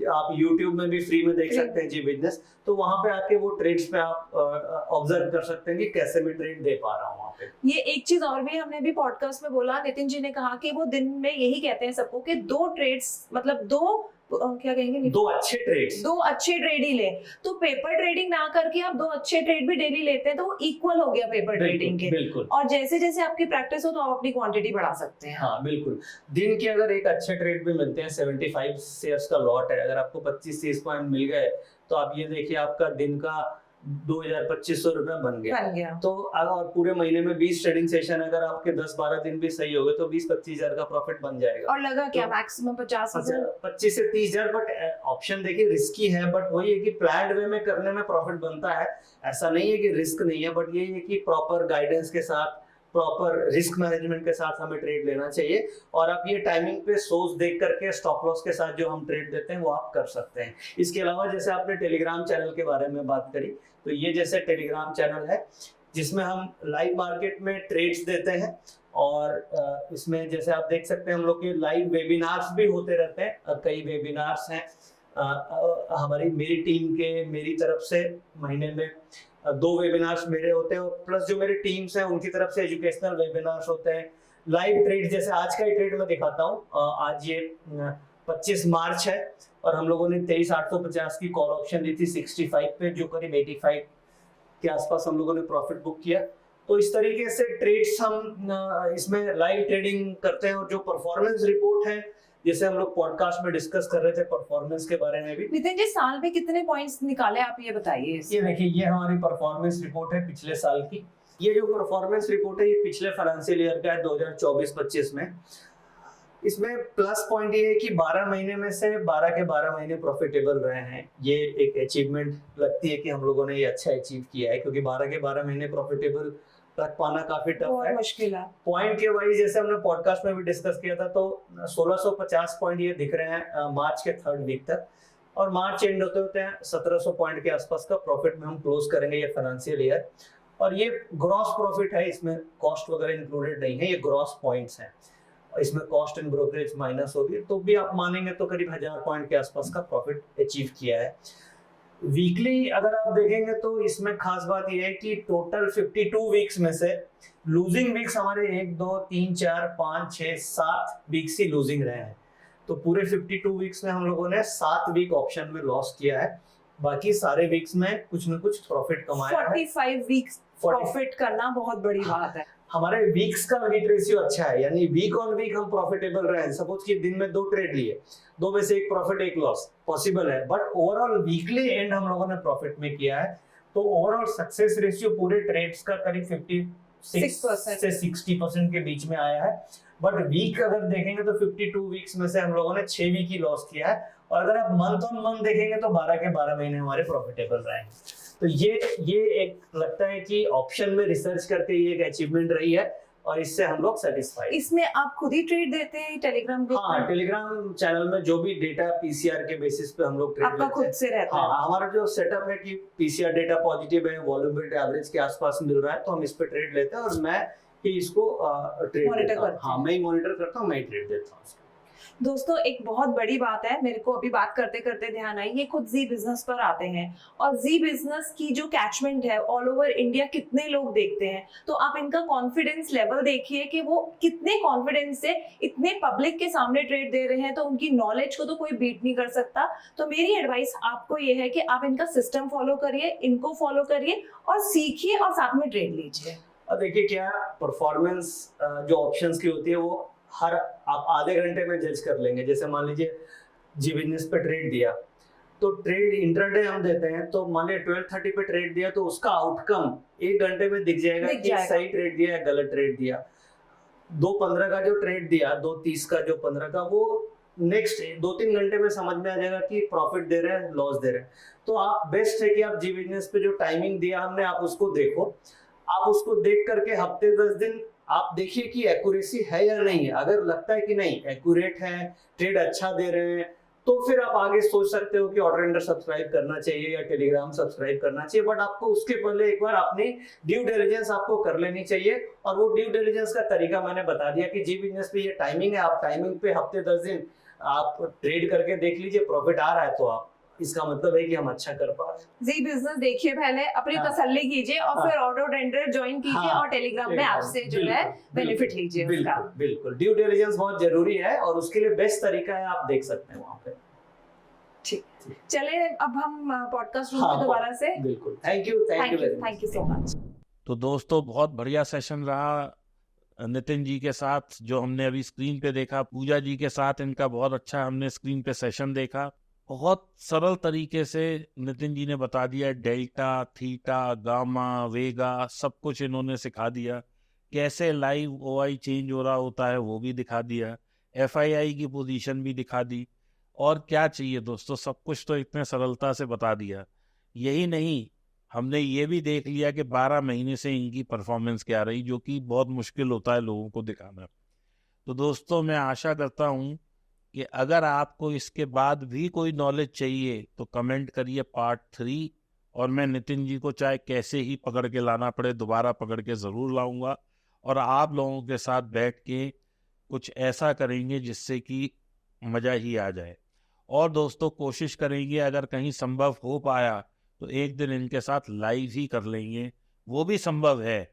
आप YouTube में भी फ्री में देख सकते हैं जी बिजनेस, तो वहां पे आके वो ट्रेड्स पे आप ऑब्जर्व कर सकते हैं कि कैसे मैं ट्रेड दे पा रहा हूँ वहां पे। ये एक चीज और भी हमने भी पॉडकास्ट में बोला, नितिन जी ने कहा कि वो दिन में यही कहते हैं सबको कि 2 ट्रेड्स मतलब 2 क्या कहेंगे, 2 अच्छे ट्रेड्स, 2 अच्छे ट्रेड ही ले। तो पेपर ट्रेडिंग ना करके आप 2 अच्छे ट्रेड भी डेली लेते हैं तो वो इक्वल हो गया पेपर ट्रेडिंग के। बिल्कुल। और जैसे जैसे आपकी प्रैक्टिस हो तो आप अपनी क्वांटिटी बढ़ा सकते हैं। हाँ बिल्कुल। दिन के अगर एक अच्छे ट्रेड भी मिलते हैं, 75 शेयर्स का लॉट है, अगर आपको 25-30 पॉइंट मिल गए तो आप ये देखिए आपका दिन का 2,000-2,500 रुपए बन गया। तो अगर पूरे महीने में 20 ट्रेडिंग सेशन अगर आपके 10-12 दिन भी सही हो गए तो 20-25 हजार का प्रॉफिट बन जाएगा। और लगा क्या मैक्सिमम 50,000 25 से 30 हजार। बट ऑप्शन देखिए रिस्की है, बट वही है कि प्लान्ड वे में करने में प्रॉफिट बनता है। ऐसा नहीं है कि रिस्क नहीं है, बट ये है कि प्रॉपर गाइडेंस के साथ, प्रॉपर रिस्क मैनेजमेंट के साथ हमें ट्रेड लेना चाहिए। और आप ये टाइमिंग पे सोर्स देख करके स्टॉप लॉस के साथ जो हम ट्रेड देते हैं वो आप कर सकते हैं। इसके अलावा जैसे आपने टेलीग्राम चैनल के बारे में बात करी, तो ये जैसे टेलीग्राम चैनल है जिसमें हम लाइव मार्केट में ट्रेड्स देते हैं। और इसमें जैसे आप देख सकते हैं हम लोग के लाइव वेबिनार्स भी होते रहते हैं। कई वेबिनार्स हैं हमारी मेरी टीम के, मेरी तरफ से महीने में 2 वेबिनार्स मेरे होते हैं, प्लस जो मेरे टीम्स हैं उनकी तरफ से एजुकेशनल वेबिनार्स होते हैं। लाइव ट्रेड जैसे आज का ही ट्रेड मैं दिखाता हूँ। आज ये 25 मार्च है और हम लोगों ने 23,850 की कॉल ऑप्शन दी थी 65 पे, जो करीब 85 के आसपास हम लोगों ने प्रॉफिट बुक किया। तो इस तरीके से ट्रेड्स हम इसमें लाइव ट्रेडिंग करते हैं। और जो परफॉर्मेंस रिपोर्ट है, जैसे हम लोग पॉडकास्ट में डिस्कस कर रहे थे परफॉर्मेंस के बारे में भी। नितिन जी साल में कितने पॉइंट्स निकाले आप ये बताइए। ये देखिए, ये हमारी परफॉर्मेंस रिपोर्ट है पिछले साल की। ये जो परफॉर्मेंस रिपोर्ट है ये पिछले फाइनेंशियल ईयर का है 2024-25 में। इसमें प्लस पॉइंट ये है कि 12 महीने में से 12 के 12 महीने प्रॉफिटेबल रहे हैं। ये एक अचीवमेंट लगती है कि हम लोगों ने ये अच्छा अचीव किया है, क्योंकि 12 के 12 महीने प्रॉफिटेबल रख पाना काफी टफ है, मुश्किल है। पॉइंट के वाइज जैसे हमने पॉडकास्ट में भी डिस्कस किया था, तो 1650 पॉइंट ये दिख रहे हैं मार्च के 3rd वीक तक। और मार्च एंड होते होते हैं 1700 पॉइंट के आसपास का प्रॉफिट में हम क्लोज करेंगे ये फाइनेंशियल ईयर। और ये ग्रॉस प्रॉफिट है, इसमें कॉस्ट वगैरह इंक्लूडेड नहीं है, ये ग्रॉस पॉइंट्स हैं। इसमें कॉस्ट एंड ब्रोकरेज माइनस होगी तो भी आप मानेंगे तो करीब 1000 पॉइंट के आसपास का प्रॉफिट अचीव किया है। वीकली अगर आप देखेंगे तो इसमें खास बात यह है कि टोटल 52 वीक्स में से लूजिंग वीक्स हमारे 1, 2, 3, 4, 5, 6, 7 वीक्स ही लूजिंग रहे हैं। तो पूरे 52 वीक्स में हम लोगों ने 7 वीक ऑप्शन में लॉस किया है, बाकी सारे वीक्स में कुछ न कुछ प्रॉफिट कमाया है। 45 वीक्स प्रॉफिट करना बहुत बड़ी बात है। हमारे वीक्स का वीक रेशियो अच्छा है, यानी वीक ऑन वीक हम प्रॉफिटेबल रहे हैं। सपोज कि दिन में 2 ट्रेड लिए, 2 में से 1 प्रॉफिट 1 लॉस पॉसिबल है, बट ओवरऑल वीकली एंड हम लोगों ने प्रॉफिट में किया है। तो ओवरऑल सक्सेस रेशियो पूरे ट्रेड्स का करीब 56% से 60% के बीच में आया है। बट वीक अगर देखेंगे तो 52 वीक्स में से हम लोगों ने 6 वीक ही लॉस किया है। और अगर आप मंथ ऑन मंथ देखेंगे तो 12 के 12 महीने हमारे प्रॉफिटेबल रहे हैं। तो ये एक लगता है कि ऑप्शन में रिसर्च करके ये एक अचीवमेंट रही है। और इससे हम लोग सेटिस्फाइड। इसमें आप खुद ही ट्रेड देते हैं टेलीग्राम ग्रुप हाँ, में? टेलीग्राम चैनल में जो भी डेटा पीसीआर के बेसिस पे हम लोग ट्रेड आपका खुद से रहता है? हाँ, हमारा जो सेटअप है कि पीसीआर डेटा पॉजिटिव है, वॉल्यूम बिल्ड एवरेज के आसपास मिल रहा है, तो हम इस पे ट्रेड लेते हैं और मैं ही इसको ट्रेड Monitor देता हूँ। करते हाँ, मैं ही मॉनिटर करता हूँ, मैं ही ट्रेड देता हूँ। दोस्तों एक बहुत बड़ी बात है, मेरे को अभी बात करते करते ध्यान आई, ये खुद जी बिजनेस पर आते हैं और जी बिजनेस की जो कैचमेंट है ऑल ओवर इंडिया कितने लोग देखते हैं, तो आप इनका कॉन्फिडेंस लेवल देखिए कि वो कितने कॉन्फिडेंस से इतने पब्लिक के सामने ट्रेड दे रहे हैं, तो उनकी नॉलेज को तो कोई बीट नहीं कर सकता। तो मेरी एडवाइस आपको ये है कि आप इनका सिस्टम फॉलो करिए, इनको फॉलो करिए और सीखिए और साथ में ट्रेड लीजिए। अब देखिए क्या परफॉर्मेंस जो ऑप्शंस की होती है वो हर आप आधे घंटे में जज कर लेंगे। जैसे मान लीजिए जी बिजनेस पे ट्रेड दिया, तो ट्रेड इंटरडे हम देते हैं, तो मान लीजिए 12:30 पे ट्रेड दिया तो उसका आउटकम 1 घंटे में दिख जाएगा कि सही ट्रेड दिया या गलत ट्रेड दिया। 2:15 का जो ट्रेड दिया, 2:30 का जो 15 का, वो नेक्स्ट 2-3 घंटे में समझ में आ जाएगा कि प्रॉफिट दे रहे हैं, लॉस दे रहे हैं। तो आप बेस्ट है कि आप जी बिजनेस पे जो टाइमिंग दिया हमने, आप उसको देखो। आप उसको देख करके हफ्ते 10 दिन आप देखिए कि एक्यूरेसी है या नहीं है। अगर लगता है कि नहीं एक्यूरेट है, ट्रेड अच्छा दे रहे हैं, तो फिर आप आगे सोच सकते हो कि ऑर्डर एंटर सब्सक्राइब करना चाहिए या टेलीग्राम सब्सक्राइब करना चाहिए। बट आपको उसके पहले एक बार अपनी ड्यू डिलिजेंस आपको कर लेनी चाहिए, और वो ड्यू डिलिजेंस का तरीका मैंने बता दिया कि जी बिजनेस पे ये टाइमिंग है, आप टाइमिंग पे हफ्ते 10 दिन आप ट्रेड करके देख लीजिए, प्रॉफिट आ रहा है तो आप, इसका मतलब है कि हम अच्छा कर पा रहे हैं। जी बिजनेस देखिए, पहले अपनी तसल्ली कीजिए और फिर ऑटो टेंडर ज्वाइन कीजिए और टेलीग्राम में आपसे जो है बेनिफिट लीजिए उसका। बिल्कुल ड्यू डिलिजेंस बहुत जरूरी है और उसके लिए बेस्ट तरीका है, आप देख सकते हैं वहाँ पे। ठीक, चले अब हम पॉडकास्ट रूम में दोबारा से। बिल्कुल, थैंक यू सो मच। तो दोस्तों बहुत बढ़िया सेशन रहा नितिन जी के साथ, जो हमने अभी स्क्रीन पे देखा। पूजा जी के साथ इनका बहुत अच्छा हमने स्क्रीन पे सेशन देखा। बहुत सरल तरीके से नितिन जी ने बता दिया, डेल्टा, थीटा, गामा, वेगा, सब कुछ इन्होंने सिखा दिया। कैसे लाइव ओआई चेंज हो रहा होता है वो भी दिखा दिया, एफआईआई की पोजीशन भी दिखा दी। और क्या चाहिए दोस्तों, सब कुछ तो इतने सरलता से बता दिया। यही नहीं, हमने ये भी देख लिया कि 12 महीने से इनकी परफॉर्मेंस क्या रही, जो कि बहुत मुश्किल होता है लोगों को दिखाना। तो दोस्तों मैं आशा करता हूँ कि अगर आपको इसके बाद भी कोई नॉलेज चाहिए तो कमेंट करिए पार्ट 3, और मैं नितिन जी को चाहे कैसे ही पकड़ के लाना पड़े दोबारा पकड़ के ज़रूर लाऊंगा, और आप लोगों के साथ बैठ के कुछ ऐसा करेंगे जिससे कि मज़ा ही आ जाए। और दोस्तों कोशिश करेंगे अगर कहीं संभव हो पाया तो एक दिन इनके साथ लाइव ही कर लेंगे, वो भी संभव है।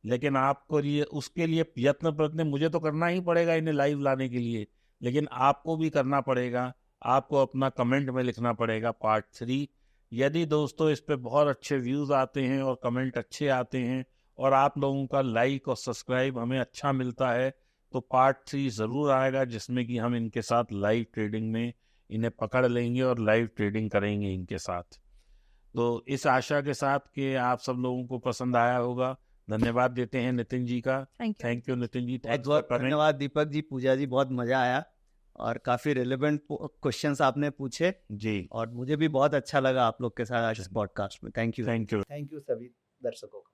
लेकिन आपको लिए उसके लिए प्रयत्न मुझे तो करना ही पड़ेगा इन्हें लाइव लाने के लिए, लेकिन आपको भी करना पड़ेगा। आपको अपना कमेंट में लिखना पड़ेगा पार्ट 3। यदि दोस्तों इस पे बहुत अच्छे व्यूज़ आते हैं और कमेंट अच्छे आते हैं और आप लोगों का लाइक और सब्सक्राइब हमें अच्छा मिलता है, तो पार्ट 3 ज़रूर आएगा, जिसमें कि हम इनके साथ लाइव ट्रेडिंग में इन्हें पकड़ लेंगे और लाइव ट्रेडिंग करेंगे इनके साथ। तो इस आशा के साथ कि आप सब लोगों को पसंद आया होगा, धन्यवाद देते हैं नितिन जी का। थैंक यू नितिन जी, बहुत धन्यवाद दीपक जी, पूजा जी, बहुत मजा आया और काफी रिलेवेंट क्वेश्चंस आपने पूछे जी, और मुझे भी बहुत अच्छा लगा आप लोग के साथ आज इस पॉडकास्ट में। थैंक यू सभी दर्शकों का।